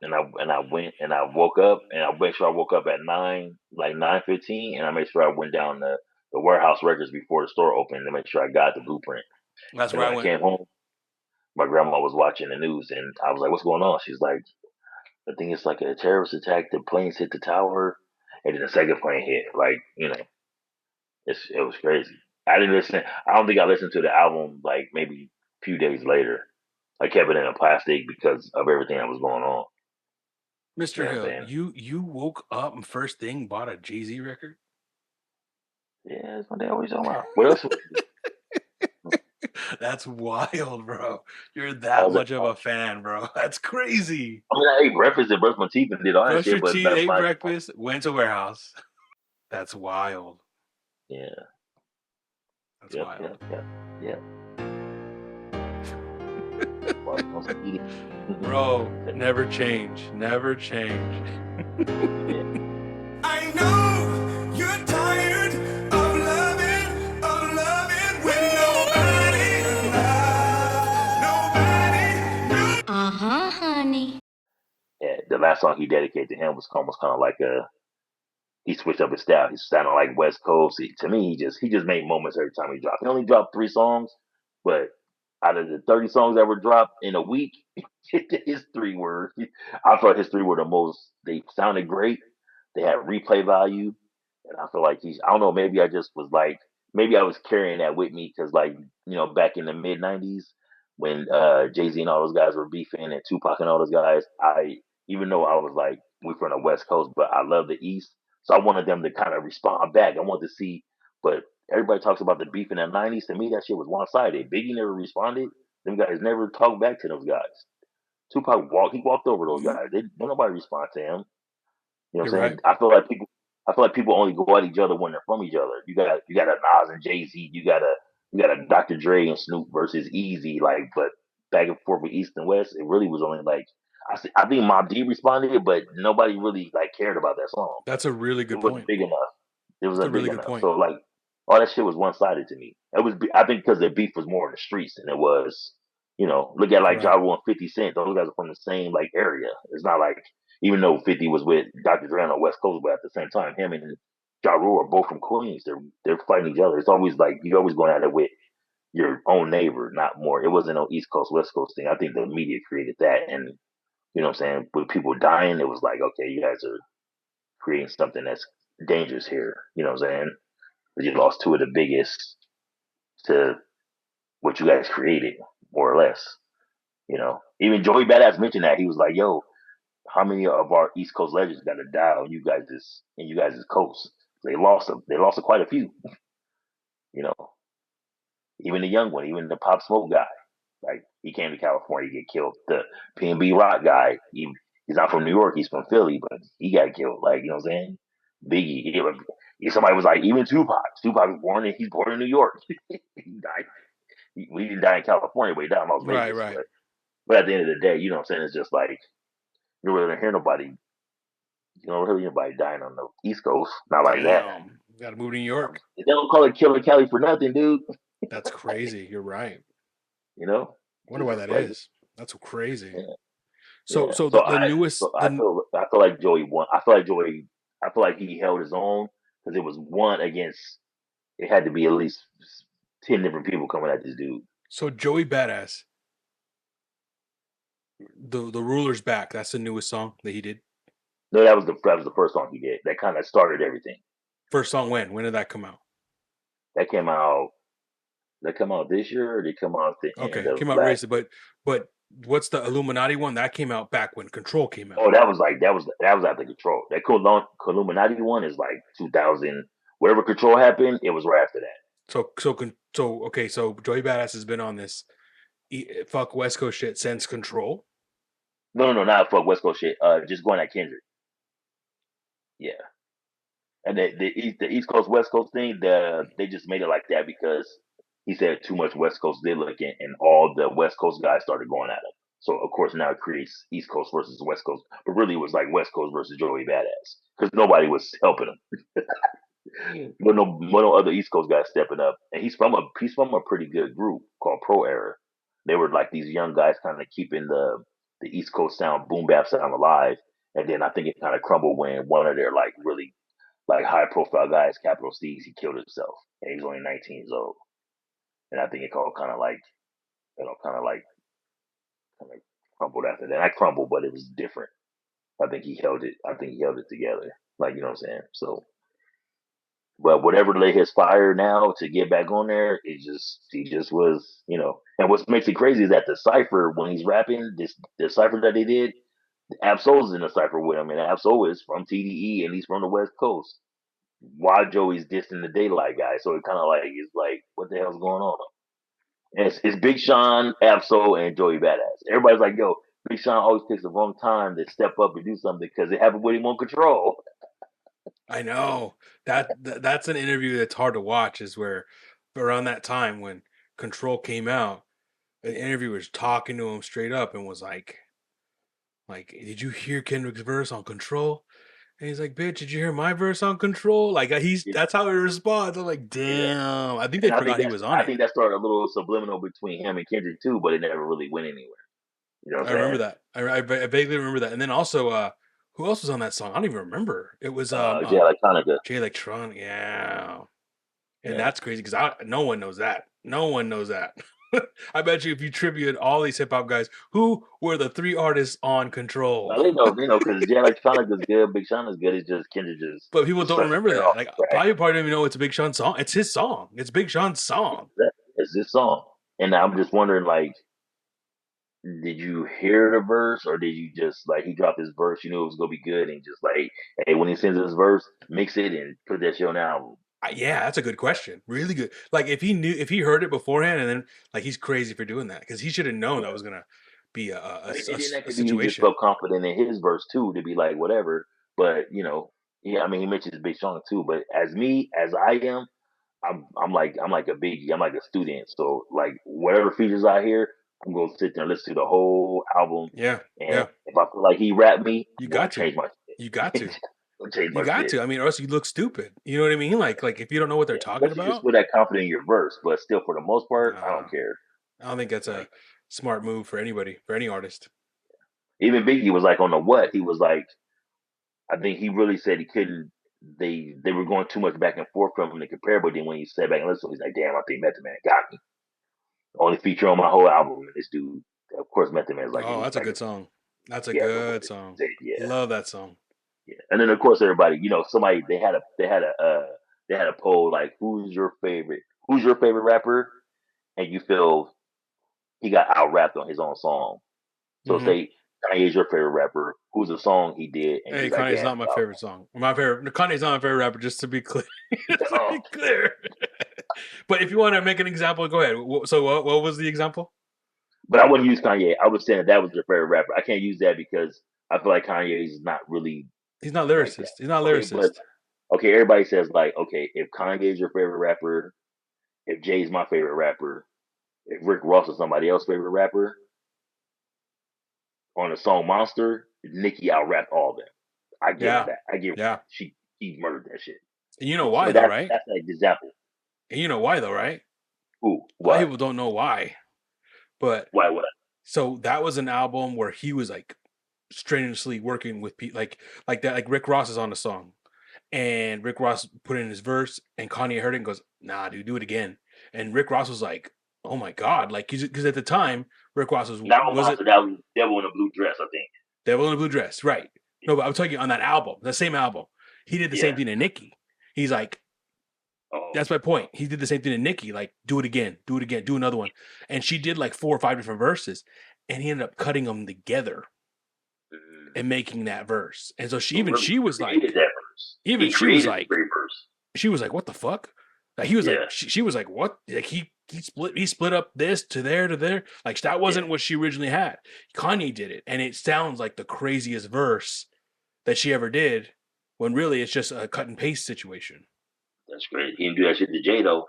damn. and I went and I woke up and I made sure I woke up at 9:15, and I made sure I went down the warehouse records before the store opened to make sure I got the blueprint. That's And where I when I went. came home, my grandma was watching the news, and I was like, "What's going on?" She's like, "I think it's like a terrorist attack. The planes hit the tower, and then the second plane hit. Like, it was crazy." I didn't listen. I don't think I listened to the album like maybe a few days later. I kept it in a plastic because of everything that was going on. You Mr. know what I'm Hill, saying? you woke up and first thing bought a Jay-Z record? Yeah, that's what they always talking about. What else? That's wild, bro. You're I that was like, much of a fan, bro. That's crazy. I mean, I ate breakfast and brushed my teeth and did all that Brushed shit, your but teeth, that's ate my breakfast, went to warehouse. That's wild. yeah. That's Yep, wild. yep, yep, yep. Well, I was eating. Bro, never change. Never change. Yeah. I know you're tired of loving with nobody to love, nobody. Honey. Yeah, the last song he dedicated to him was almost kind of like he switched up his style. He sounded like West Coast. To me, he just made moments every time he dropped. He only dropped 3 songs, but out of the 30 songs that were dropped in a week, his 3 were. I thought his 3 were the most. They sounded great. They had replay value, and I feel like he's. I don't know. Maybe I just was like. Maybe I was carrying that with me because, like, back in the mid '90s when Jay Z and all those guys were beefing and Tupac and all those guys, even though I was like we from the West Coast, but I love the East. So I wanted them to kind of respond back. I wanted to see, but everybody talks about the beef in the '90s. To me, that shit was one sided. Biggie never responded. Them guys never talked back to those guys. Tupac he walked over those guys. Don't nobody respond to him. You know You're what I'm saying? right. I feel like people only go at each other when they're from each other. You got a Nas and Jay Z. You got a Dr. Dre and Snoop versus Easy. Like, but back and forth with East and West, it really was only like I think Mob D responded, but nobody really like cared about that song. That's a really It good wasn't point. big enough. It That's a wasn't big really good enough. point. So like all that shit was one sided to me. I think because the beef was more in the streets than it was. Look at like Ja Right. Rule and 50 Cent. Those guys are from the same like area. It's not like even though 50 was with Dr. Dre on the West Coast, but at the same time, him and Ja Rule are both from Queens. They're fighting each other. It's always like you're always going at it with your own neighbor, not more. It wasn't no East Coast West Coast thing. I think the media created that, and you know what I'm saying. With people dying, it was like okay, you guys are creating something that's dangerous here. You know what I'm saying? But you lost 2 of the biggest to what you guys created, more or less. Even Joey Badass mentioned that he was like, "Yo, how many of our East Coast legends got to die on you guys' coast? They lost them. They lost quite a few. You know, even the young one, even the Pop Smoke guy. Like he came to California to get killed. The P&B Rock guy, he's not from New York. He's from Philly, but he got killed. Like you know what I'm saying? Biggie. Somebody was like, even Tupac. Tupac was he's born in New York. He died. We didn't die in California, but he died in Las Right, Vegas. right. But at the end of the day, you know what I'm saying? It's just like you don't really hear nobody. You don't really hear anybody dying on the East Coast. Not like that. Damn. Gotta move to New York. They don't call it Killer Kelly for nothing, dude. That's crazy. You're right. You know, Wonder it's why just that like is. That's crazy. yeah, So yeah. so So the I, newest so I feel like Joey won. I feel like he held his own because it was one against. It had to be at least 10 different people coming at this dude. so Joey Badass, the ruler's back. That's the newest song that he did. No, that was the first song he did. That kind of started everything. First song when? When did that come out? That came out. That come out this year, or did it come out at the Okay, end it of came out last? recent, but what's the Illuminati one? That came out back when Control came out. Oh, that was out the control. That Illuminati one is like 2000. Whatever control happened, it was right after that. So Joey Badass has been on this fuck West Coast shit since Control. No, not fuck West Coast shit. Just going at Kendrick. Yeah, and the East Coast West Coast thing, they just made it like that because he said too much West Coast did looking, and all the West Coast guys started going at him. So of course now it creates East Coast versus West Coast, but really it was like West Coast versus Joey Badass because nobody was helping him. but no other East Coast guys stepping up, and he's from a pretty good group called Pro Era. They were like these young guys, kind of keeping the East Coast sound, boom bap sound alive. And then I think it kind of crumbled when one of their like really like high profile guys, Capital Steez, he killed himself, and he was only 19 years old. And I think it all kind of like kind of crumbled after that. I crumbled, but it was different. I think he held it. I think he held it together. Like, you know what I'm saying? So, but whatever lit his fire now to get back on there, he just was, you know. And what makes it crazy is that the cipher when he's rapping, the cipher that they did, Absol's in the cipher with him, and Absol is from TDE and he's from the West Coast. Why Joey's dissing the Daylight guy? So it kind of like is like, what the hell's going on? And it's Big Sean, Absol, and Joey Badass. Everybody's like, yo, Big Sean always picks the wrong time to step up and do something because it happened with him on Control. I know that's an interview that's hard to watch. Is where around that time when Control came out, an interviewer was talking to him straight up and was like, did you hear Kendrick's verse on Control? And he's like, bitch, did you hear my verse on Control? Like Yeah, that's how he responds. I'm like, yeah. damn. I think they And forgot he was on I it. think that started a little subliminal between him and Kendrick too, but it never really went anywhere. You know what I I'm remember saying? that. I vaguely remember that. And then also, who else was on that song? I don't even remember. It was Jay Electronica. Jay Electronic. Yeah. And Yeah. that's crazy because no one knows that. No one knows that. I bet you if you tribute all these hip hop guys, who were the three artists on Control? Well, they know, because Jay Electronica is good, Big Sean is good. It's just Kendrick But people just don't started remember tearing that. off Like the track. probably don't even know it's a Big Sean song. It's his song. It's Big Sean's song. It's this song, and I'm just wondering, like, did you hear the verse, or did you just like he dropped his verse, you knew it was gonna be good, and just like, hey, when he sends his verse, mix it and put that shit on the album. Yeah, that's a good question. Really good. Like if he heard it beforehand, and then like he's crazy for doing that because he should have known that was gonna be It didn't have a to be he just situation. felt confident in his verse too to be like whatever. But you know, yeah, I mean he mentions Big Sean too. But as I am, I'm like a biggie. I'm like a student. So like whatever features I hear, I'm gonna sit there and listen to the whole album. Yeah, And yeah. if I feel like he rapped me, You I'm gonna got to. change my You got shit. to. I'm gonna change You my got shit. to. I mean, or else you look stupid. You know what I mean? Like if you don't know what they're Yeah, talking unless you just about, feel that confident in your verse. But still, for the most part, I nah, don't care. I don't think that's a Like smart move for anybody, for any artist. even Biggie was like on the what? He was like, I think he really said he couldn't. They were going too much back and forth from him to compare. But then when you sat back and listened, he's like, "Damn, I think Method Man got me." Only feature on my whole album. And this dude, of course, Method Man is like, Oh, he's that's a like, good song. That's a yeah, good song. yeah, Love that song. yeah. And then of course everybody, you know, somebody they had a poll like, who's your favorite rapper, and you feel he got out rapped on his own song. So Hmm. say Kanye's your favorite rapper, who's a song he did, and Hey, he's like, Kanye's damn, not my favorite song. My favorite Kanye's not my favorite rapper. Just to be clear, just to oh. be clear. But if you want to make an example, go ahead. So what was the example? But I wouldn't use Kanye. I would say that was your favorite rapper. I can't use that because I feel like Kanye is not really He's not like that. lyricist. He's not Okay, but lyricist. okay, everybody says like, okay, if Kanye is your favorite rapper, if Jay's my favorite rapper, if Rick Ross is somebody else's favorite rapper, on the song Monster, Nicki out rapped all of them. I give her Yeah, that. I give her yeah. that. She murdered that shit. And you know why But though, right? that's like the example. And you know why though, right? Who? A lot of Why? people don't know why. But Why? What? so that was an album where he was like strenuously working with people like that. Like Rick Ross is on the song, and Rick Ross put in his verse, and Kanye heard it and goes, "Nah, dude, do it again." And Rick Ross was like, "Oh my god!" Like because at the time Rick Ross Not on was it Monster. That was Devil in a Blue Dress, I think. Devil in a Blue Dress, right? No, but I'm talking on that album, the same album. He did the Yeah. same thing to Nicki. He's like, Oh. that's my point. He did the same thing to Nicki, like, do it again, do another one. And she did like 4 or 5 different verses, and he ended up cutting them together and making that verse. And so she was like, created that verse. even He she was created like, the great verse. what the fuck? Like he was Yeah. like, she was like, what? Like he split up this to there. Like that wasn't what she originally had. Kanye did it, and it sounds like the craziest verse that she ever did, when really it's just a cut and paste situation. That's great. He didn't do that shit to Jay though.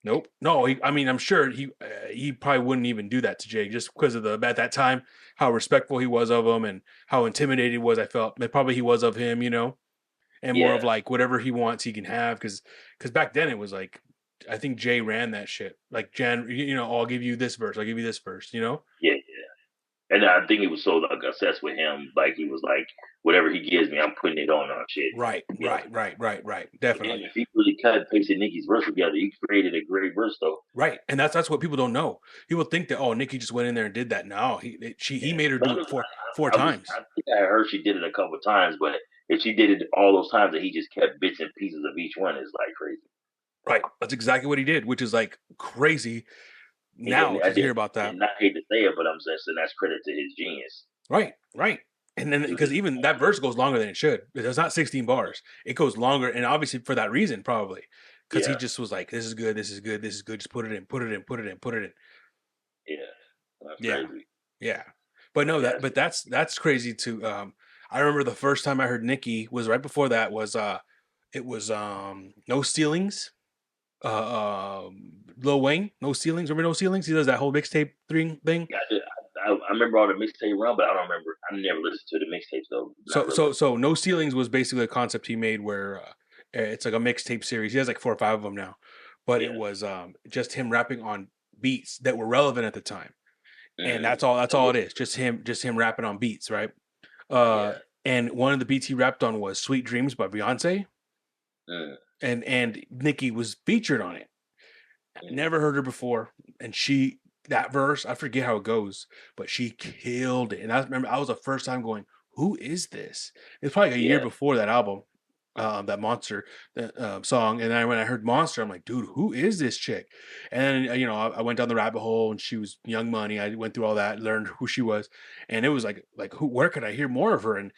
Nope. No, I mean, I'm sure he probably wouldn't even do that to Jay just because of at that time how respectful he was of him and how intimidated he was. I felt probably he was of him, you know. and more of like whatever he wants he can have, because back then it was like I think Jay ran that shit. Like Jan, I'll give you this verse, I'll give you this verse, Yeah. And I think he was so like obsessed with him, like he was like, whatever he gives me, I'm putting it on shit. Right, You know? right. Damn, Definitely. if he really cut and pasted Nicki's verse together, he created a great verse though. Right. And that's what people don't know. People think that, oh, Nicki just went in there and did that. No, he made her But do it four times. I think I heard she did it a couple of times, but if she did it all those times that he just kept bits and pieces of each one, is like crazy. Right. That's exactly what he did, which is like crazy now to hear about that. And I hate to say it, but I'm saying that's credit to his genius. Right. And then because even that verse goes longer than it should. It's not 16 bars. It goes longer, and obviously for that reason, probably. Because he just was like, this is good, this is good, this is good. Just put it in. Yeah. That's crazy. Yeah. But no, that's crazy too. I remember the first time I heard Nicki was right before that was it was No Ceilings. Lil Wayne, No Ceilings. Remember No Ceilings? He does that whole mixtape thing. I remember all the mixtape run, but I don't remember. I never listened to the mixtapes though. So No Ceilings was basically a concept he made where it's like a mixtape series. He has like 4 or 5 of them now, but it was just him rapping on beats that were relevant at the time, and that's all it is. Just him rapping on beats, right? And one of the beats he rapped on was "Sweet Dreams" by Beyonce, and Nicki was featured on it. Never heard her before, and that verse, I forget how it goes, but she killed it. And I remember I was the first time going, who is this? It's probably a year before that album, that Monster song. And then when I heard Monster, I'm like, dude, who is this chick? And I went down the rabbit hole, and she was Young Money. I went through all that, learned who she was, and it was like where could I hear more of her? And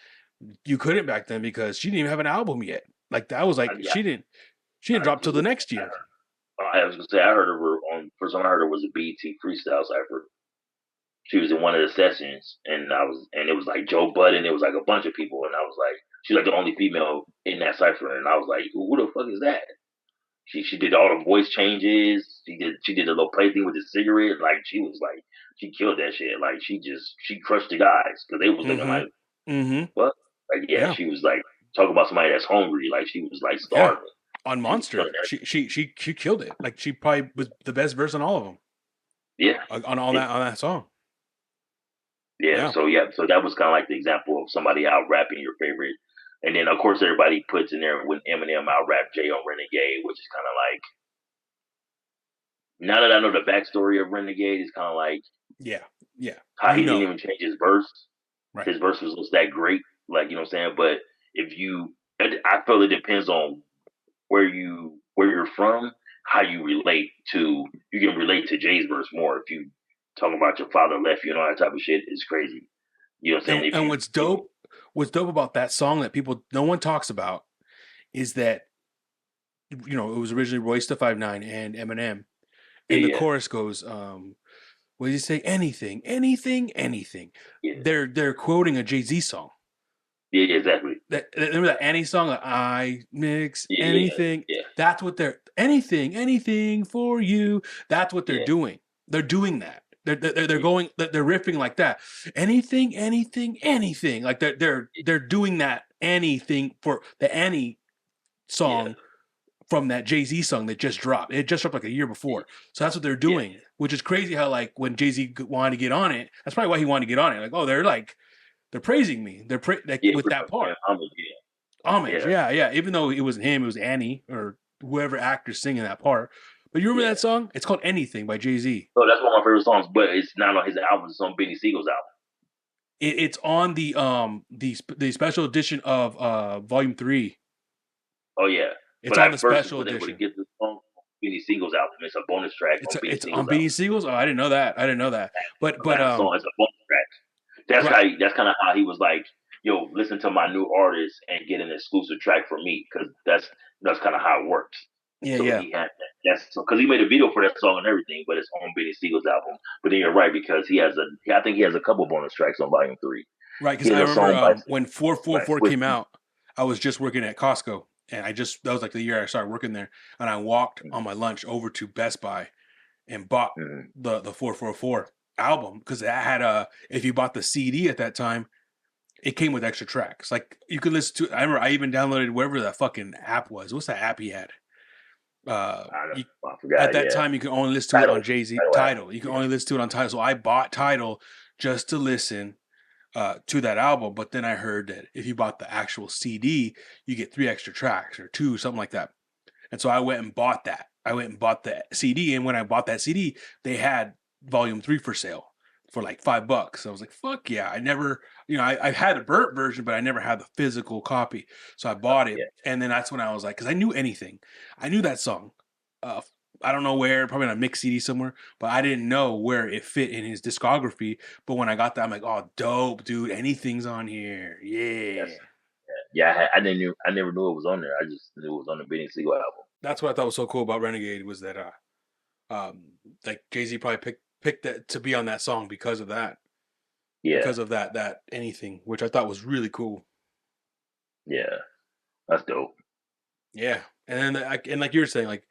you couldn't back then because she didn't even have an album yet. Like that was like she didn't drop till the next year. I was gonna say I heard her on first time I heard her was a BET freestyle cipher. She was in one of the sessions, and it was like Joe Budden. It was like a bunch of people, and I was like, she's like the only female in that cipher, and I was like, who the fuck is that? She did all the voice changes. She did a little play thing with the cigarette. Like she was like she killed that shit. Like she crushed the guys because they was looking like what? Like she was like talking about somebody that's hungry. Like she was like starving. On Monster, she killed it. Like she probably was the best verse on all of them. Yeah, on that song. Yeah. So that was kind of like the example of somebody out rapping your favorite, and then of course everybody puts in there when Eminem out rap Jay on Renegade, which is kind of like. Now that I know the backstory of Renegade, it's kind of like how he didn't even change his verse. Right. His verse was just that great, like you know what I'm saying. But I feel it depends on where you're from, how you relate to. You can relate to Jay's verse more if you talking about your father left you and all that type of shit. Is crazy. You know what I'm saying? And what's dope about that song that no one talks about is that it was originally Royce da 5'9" and Eminem, and the chorus goes, what does he say? Anything. Yeah. They're quoting a Jay-Z song. Yeah, exactly. Remember that Annie song? I mix anything. Yeah. That's what they're anything for you. That's what they're doing. They're doing that. They're going. They're riffing like that. Anything. Like they're doing that anything for the Annie song from that Jay-Z song that just dropped. It just dropped like a year before. So that's what they're doing, which is crazy. How like when Jay-Z wanted to get on it, that's probably why he wanted to get on it. Like, they're praising me. They're with that part. Homage. Yeah. Even though it wasn't him, it was Annie or whoever actor singing that part. But you remember that song? It's called Anything by Jay-Z. Oh, that's one of my favorite songs, but it's not on his album. It's on Benny Siegel's album. It's on the special edition of Volume 3. Oh yeah, it's on the special edition. When he gets the song Benny Siegel's album, it's a bonus track. It's on Benny Siegel's. Oh, I didn't know that. But song is a bonus track. That's kind of how he was like, yo, listen to my new artist and get an exclusive track for me, because that's kind of how it works. He had that. That's because he made a video for that song and everything, but it's on Benny Siegel's album. But then you're right, because I think he has a couple bonus tracks on Volume 3. Right, because I remember when 444 came out, I was just working at Costco, and that was like the year I started working there, and I walked on my lunch over to Best Buy and bought the 444 album, because it had if you bought the CD at that time, It came with extra tracks. Like you could listen to. I remember I even downloaded whatever that fucking app was. What's that app he had? I don't You, know. I at forgot. that Yeah, time you could only listen to it on title, Jay Z title app. Title. You can only listen to it on Title. So I bought Title just to listen to that album. But then I heard that if you bought the actual CD, you get 3 extra tracks or 2, something like that. And so I went and bought that. I went and bought the CD, and when I bought that CD, they had Volume 3 for sale for like $5. I was like, "Fuck yeah!" I never, I had a burnt version, but I never had the physical copy. So I bought it, Yeah, and then that's when I was like, because I knew anything, I knew that song. I don't know where, probably on a mix CD somewhere, but I didn't know where it fit in his discography. But when I got that, I'm like, "Oh, dope, dude! Anything's on here, yes, yeah." yeah. I never knew it was on there. I just knew it was on the Benny Siegel album. That's what I thought was so cool about Renegade was that like Jay-Z probably picked that to be on that song because of that. Yeah, Because of that anything, which I thought was really cool. yeah, that's dope. Yeah. And then and like you were saying, like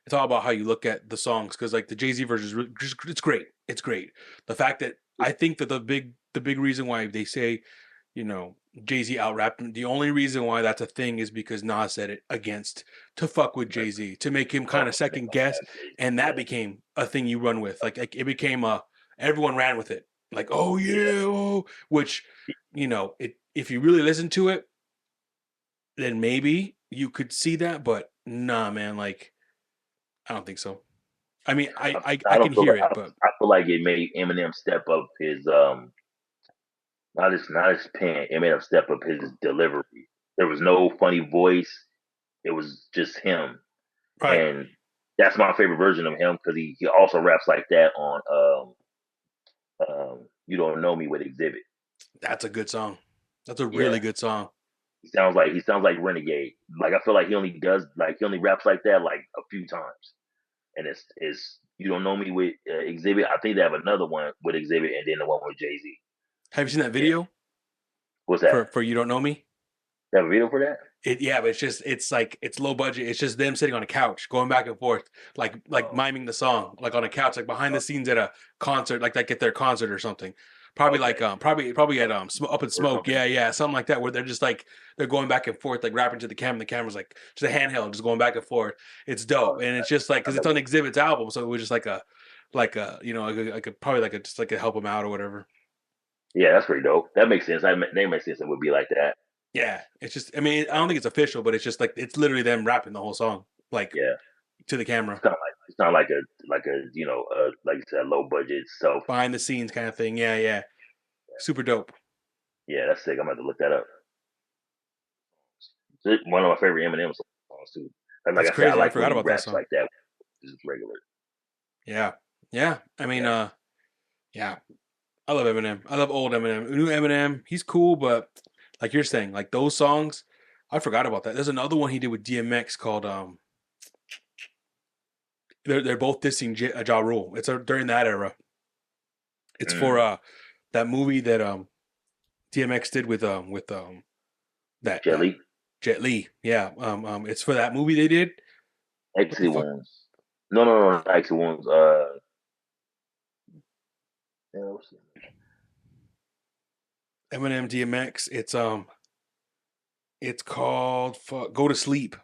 it's all about how you look at the songs because like the Jay-Z version is it's great. It's great. The fact that I think that the big reason why they say, Jay-Z out rapped him, the only reason why that's a thing is because Nas said it against to fuck with Jay-Z, to make him kind of second guess, and that Yeah, became a thing you run with. Like it became everyone ran with it. Like, oh yeah. yeah, oh, which if you really listen to it, then maybe you could see that, but nah, man, like I don't think so. I mean, I I can don't feel hear like it, but I feel like it made Eminem step up his not his pen. It made him step up his delivery. There was no funny voice. It was just him, right, and that's my favorite version of him because he also raps like that on "You Don't Know Me" with Exhibit. that's a good song. That's a Yeah, really good song. he sounds like Renegade. Like I feel like he only raps like that like a few times, and it's "You Don't Know Me" with Exhibit. I think they have another one with Exhibit, and then the one with Jay Z. Have you seen that Yeah, video what's that? for You Don't Know Me? They have a video for that? Yeah, but it's like it's low budget. It's just them sitting on a couch, going back and forth, like Oh, miming the song, like on a couch, like behind the scenes at a concert, like at their concert or something. Probably okay. like probably at Up in Or Smoke. something. Yeah, yeah, something like that, where they're just like they're going back and forth, like rapping to the camera. The camera's like just a handheld, just going back and forth. It's dope, Oh, and it's just like because I it's never- on Exhibit's album, so it was just like a probably just like a help him out or whatever. yeah, that's pretty dope. That makes sense. They make sense. It would be like that. Yeah, it's just I mean I don't think it's official, but it's just like it's literally them rapping the whole song like Yeah, to the camera. it's not like like you said, low budget self. Behind the scenes kind of thing. Yeah, yeah. Super dope. Yeah, that's sick. I'm gonna have to look that up. It's one of my favorite Eminem songs too. And like That's I said, I crazy. I like when forgot he about that raps song. like that. Just regular. Yeah. Yeah. I mean, Yeah. yeah. I love Eminem. I love old Eminem. New Eminem, he's cool, but like you're saying, like those songs, I forgot about that. There's another one he did with DMX called they're both dissing Ja Rule. It's during that era. It's for Mm. that movie that DMX did with that Jelly, Jet Li. Yeah. It's for that movie they did. What the Exit fuck? Wounds. No, not Exit Wounds. Yeah, Eminem DMX. It's called Go to Sleep.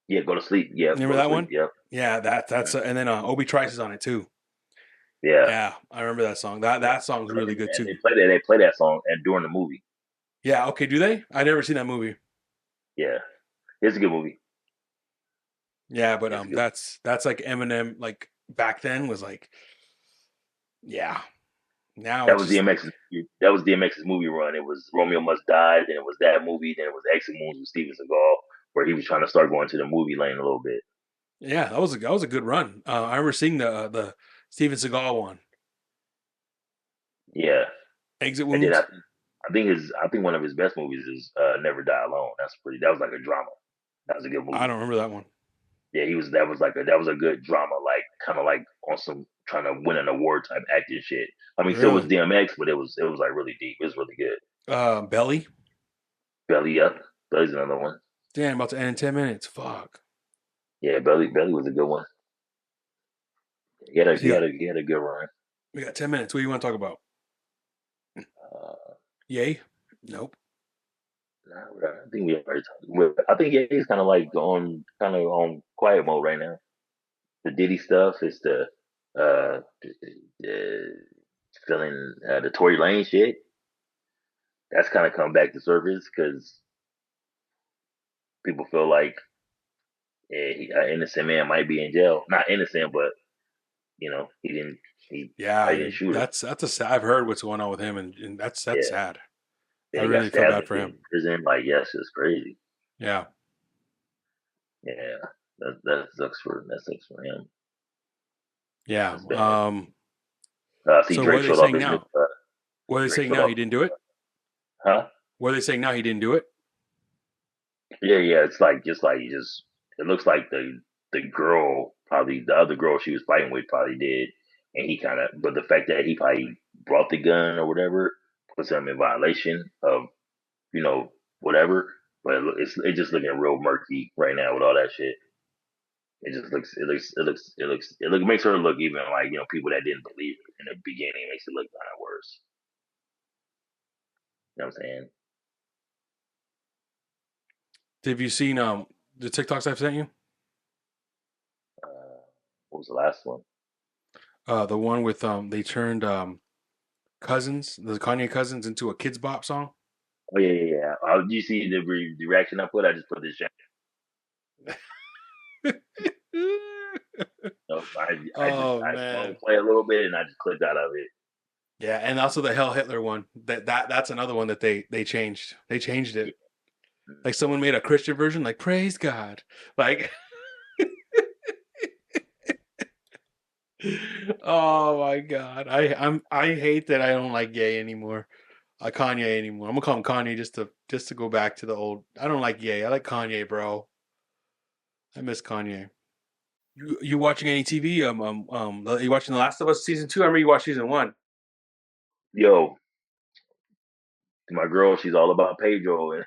yeah, Go to Sleep. Yeah, Remember Go to that Sleep. one? Yep. Yeah, that's and then Obi Trice is on it too. Yeah. Yeah, I remember that song. That song's really good And too. they play that song and during the movie. Yeah, okay, do they? I never seen that movie. Yeah, it's a good movie. Yeah, but It's a good. that's like Eminem like back then was like yeah. Now That it's was just like DMX's. That was DMX's movie run. It was Romeo Must Die. Then it was that movie. Then it was Exit Wounds with Steven Seagal, where he was trying to start going to the movie lane a little bit. yeah, that was a good run. I remember seeing the Steven Seagal one, Yeah, Exit and then Wounds. I think one of his best movies is Never Die Alone. That was like a drama. That was a good I movie. don't remember that one. Yeah, that was a good drama, like kind of like on some trying to win an award type acting shit. I mean, so was Really? DMX, but it was like really deep. It was really good. Belly. Belly Up, Belly's another one. Damn, about to end in 10 minutes. Fuck. Yeah, Belly was a good one. So you got He had a good run. we got 10 minutes. What do you want to talk about? Uh, Yay? Nope. Nah, I think we already talked. I think yeah, he's kind of on quiet mode right now. The Diddy stuff is the feeling the Tory Lane shit. That's kind of come back to surface because people feel like an innocent man might be in jail. Not innocent, but he Yeah, probably didn't shoot her. that's a sad. I've heard what's going on with him, and that's Yeah, sad. I then he got really feel stabbed bad and for put him. in prison. Like, yes, it's crazy. Yeah. Yeah, that sucks for him. Yeah. That's bad. See, So what Drake are they showed off saying his new. now? What are they Drake saying showed now? off, He didn't do it? huh? What are they saying now? He didn't do it? Yeah. It's like just. It looks like the girl, probably the other girl she was fighting with, probably did, and he kind of. But the fact that he probably brought the gun or whatever puts him in violation of whatever. But it's just looking real murky right now with all that shit. It makes her look even like people that didn't believe her in the beginning makes it look kind of worse. You know what I'm saying? Have you seen the TikToks I've sent you? What was the last one? The one with they turned cousins, the Kanye cousins, into a Kids Bop song. Oh yeah. Did you see the reaction I put? I just put this. Oh I saw man. him play a little bit and I just clicked out of it. Yeah, and also the Hell Hitler one. That's another one that they changed. They changed it. Like someone made a Christian version, like praise God. Like oh my God. I hate that I don't like Ye anymore. Kanye anymore. I'm gonna call him Kanye just to go back to the old. I don't like Ye. I like Kanye, bro. I miss Kanye. You watching any TV? You watching The Last of Us season 2? I remember you watched season 1. Yo, my girl, she's all about Pedro, and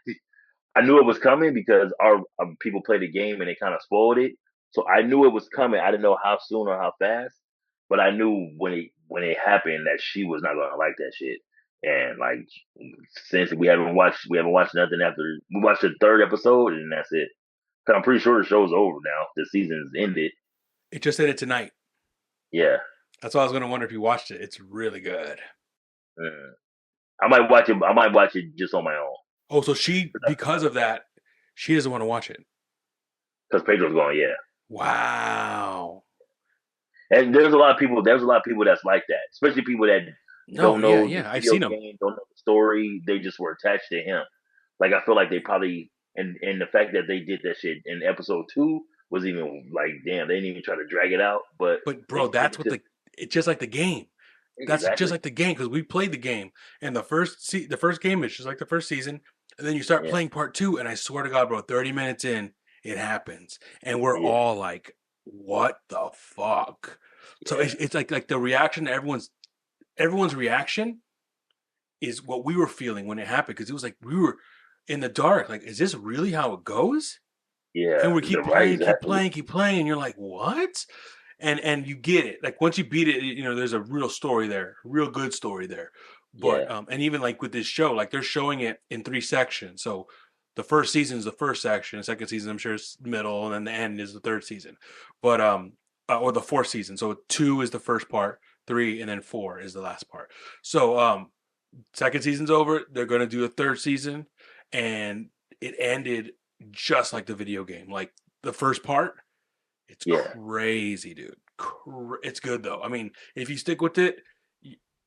I knew it was coming because our people played the game and they kind of spoiled it. So I knew it was coming. I didn't know how soon or how fast, but I knew when it happened that she was not gonna like that shit. And like since we haven't watched nothing after we watched the third episode and that's it. 'Cause I'm pretty sure the show's over now. The season's ended. It just ended tonight. Yeah. That's why I was gonna wonder if you watched it. It's really good. Mm. I might watch it. I might watch it just on my own Oh, so because of that, she doesn't want to watch it. because Pedro's going. Yeah. Wow. And there's a lot of people. There's a lot of people that's like that, especially people that No, don't know the yeah. I've video seen them. game, don't know the story. They just were attached to him. Like I feel like they probably and the fact that they did that shit in episode 2 was even like damn. They didn't even try to drag it out, but But they bro, did that's it what it's just like the game. That's just exactly. like the game because we played the game, and the first game is just like the first season, and then you start Yeah, playing part 2, and I swear to God, bro, 30 minutes in, it happens, and we're yeah, all like, "What the fuck?" So yeah, it's like the reaction to everyone's reaction is what we were feeling when it happened because it was like we were in the dark. Like, is this really how it goes? yeah. And we The right, exactly. keep playing, and you're like, what? And you get it. Like once you beat it, there's a real story there, a real good story there. But Yeah, and even like with this show, like they're showing it in 3 sections. So the first season is the first section, the second season I'm sure is middle, and then the end is the third season. But or the fourth season. So 2 is the first part, 3, and then 4 is the last part. So second season's over. They're gonna do a third season, and it ended just like the video game. Like the first part, it's yeah, crazy, dude. It's good though. I mean, if you stick with it,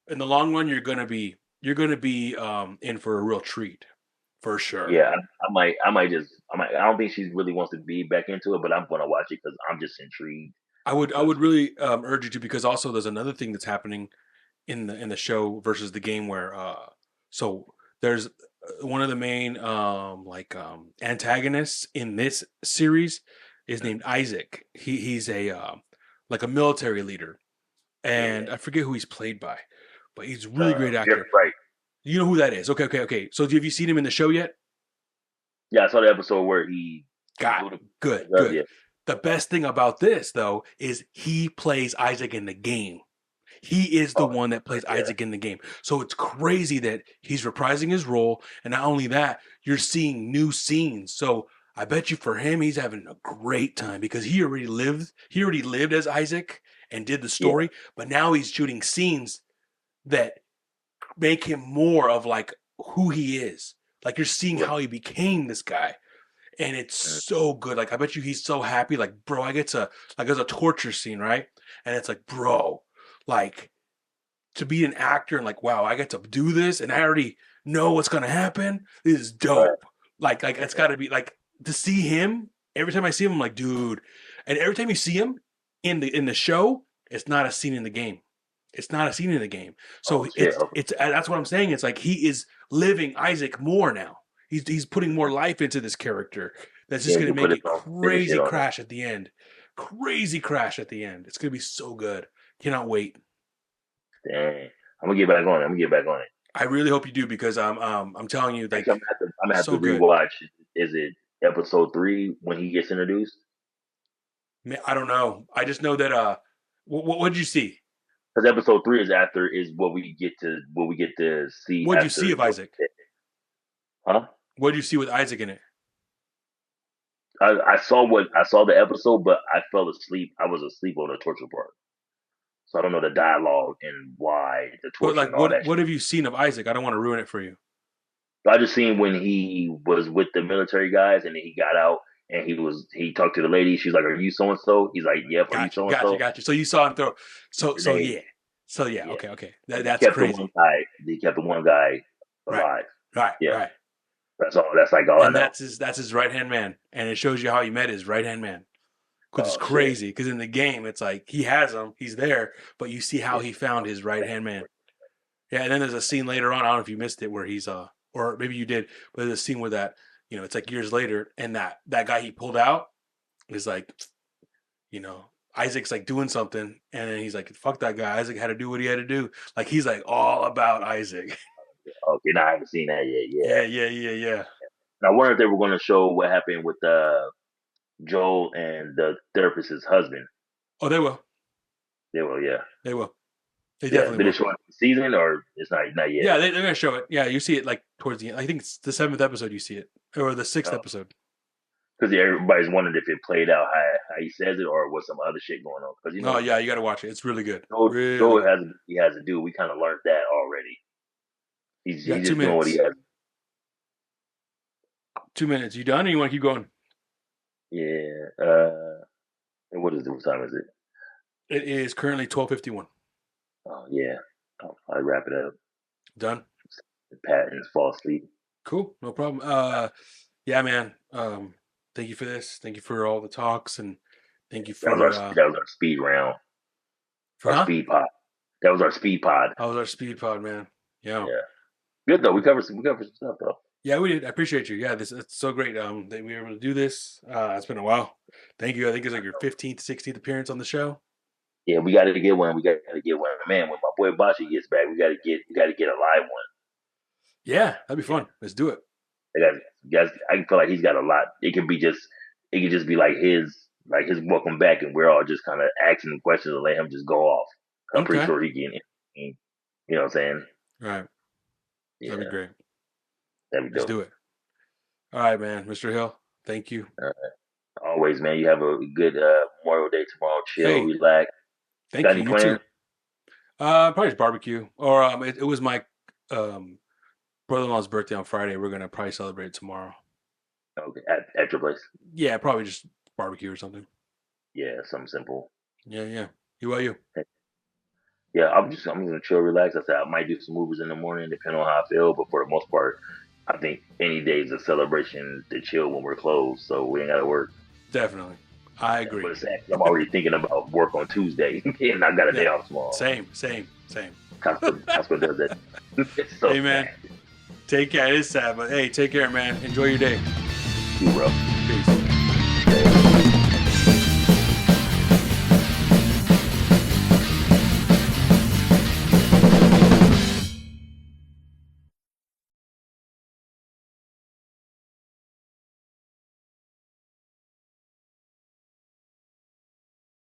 in the long run, you're gonna be in for a real treat, for sure. yeah. I might. I don't think she really wants to be back into it, but I'm gonna watch it because I'm just intrigued. I would 'Cause, really urge you to because also there's another thing that's happening in the show versus the game where so there's one of the main antagonists in this series is named Isaac. He's a like a military leader, and yeah, I forget who he's played by, but he's a really great Jeffrey actor. Wright. You know who that is? Okay. So have you seen him in the show yet? Yeah, I saw the episode where he God, blew the good. yeah. The best thing about this though is he plays Isaac in the game. He is the one that plays yeah. Isaac in the game. So it's crazy that he's reprising his role. And not only that, you're seeing new scenes. So I bet you for him, he's having a great time because he already lived as Isaac and did the story. But now he's shooting scenes that make him more of like who he is. Like you're seeing how he became this guy. And it's so good. Like I bet you he's so happy. Like, bro, I get to like there's a torture scene, right? And it's like, bro, like to be an actor and like, wow, I get to do this and I already know what's gonna happen. This is dope. Like it's gotta be like to see him every time I see him, I'm like, dude. And every time you see him in the show, it's not a scene in the game. It's not a scene in the game. So it's that's what I'm saying. It's like he is living Isaac more now. He's putting more life into this character. That's just going to make it crazy crash at the end. Crazy crash at the end. It's going to be so good. Cannot wait. Dang. I'm gonna get back on it. I really hope you do because I'm telling you, like, I'm gonna have to rewatch. Is it episode 3 when he gets introduced? I don't know. I just know that. What did you see? Because episode 3 is what we get to see. What did you see of Isaac? Huh? What did you see with Isaac in it? I saw the episode, but I fell asleep. I was asleep on the torture part, so I don't know the dialogue and why the torture. But like, what have you seen of Isaac? I don't want to ruin it for you. I just seen when he was with the military guys, and then he got out, and he talked to the lady. She's like, "Are you so and so?" He's like, "Yep." Are you so and so? Got you. So you saw him throw. So yeah. Okay. That's crazy. He kept the one guy alive. Right. That's all. That's like all. And that's his right hand man, and it shows you how he met his right hand man. Because it's crazy. Because in the game, it's like he has him, he's there, but you see how he found his right hand man. Yeah, and then there's a scene later on. I don't know if you missed it, where he's or maybe you did, but there's a scene where that it's like years later, and that guy he pulled out is like, Isaac's like doing something, and then he's like, "Fuck that guy." Isaac had to do what he had to do. Like he's like all about Isaac. Okay, no, I haven't seen that yet. Yeah. And I wonder if they were going to show what happened with Joel and the therapist's husband. Oh, they will. They will, yeah. They will. They definitely will. Did it show it in the season, or it's not yet? Yeah, they're going to show it. Yeah, you see it like towards the end. I think it's the 7th episode you see it, or the 6th episode. Because everybody's wondering if it played out how he says it, or was some other shit going on. Because you got to watch it. It's really good. Joel has to do. We kind of learned that already. He's just doing what he has. 2 minutes. You done, or you want to keep going? Yeah. What time is it? It is currently 12:51. Oh yeah. I wrap it up. Done. Pat and fall asleep. Cool. No problem. Yeah, man. Thank you for this. Thank you for all the talks, and thank you for that was our speed round. Speed pod. That was our speed pod. That was our speed pod, man. Yeah. Good though. We covered some stuff though. Yeah, we did. I appreciate you. Yeah, it's so great that we were able to do this. It's been a while. Thank you. I think it's like your 15th, 16th appearance on the show. Yeah, we got to get one. Man, when my boy Bashi gets back, we got to get a live one. Yeah, that'd be fun. Let's do it. I feel like he's got a lot. It could just be like his welcome back, and we're all just kind of asking him questions and let him just go off. I'm pretty sure he can. You know what I'm saying? Right. Yeah. That'd be great. That'd be dope. Let's do it. All right, man. Mr. Hill, thank you. Always, man. You have a good Memorial Day tomorrow. Chill, relax. Thank got you. Any plans? Probably just barbecue. Or it was my brother-in-law's birthday on Friday. We're gonna probably celebrate it tomorrow. Okay, at your place? Yeah, probably just barbecue or something. Yeah, something simple. Yeah. How about you? Yeah, I'm gonna chill, relax. I said I might do some movies in the morning, depending on how I feel. But for the most part, I think any day is a celebration to chill when we're closed, so we ain't gotta work. Definitely, I agree. But I'm already thinking about work on Tuesday, and I got a day off tomorrow. Same. Costco does that. It's so hey man, sad. take care. It is sad, but hey, take care, man. Enjoy your day. You, bro.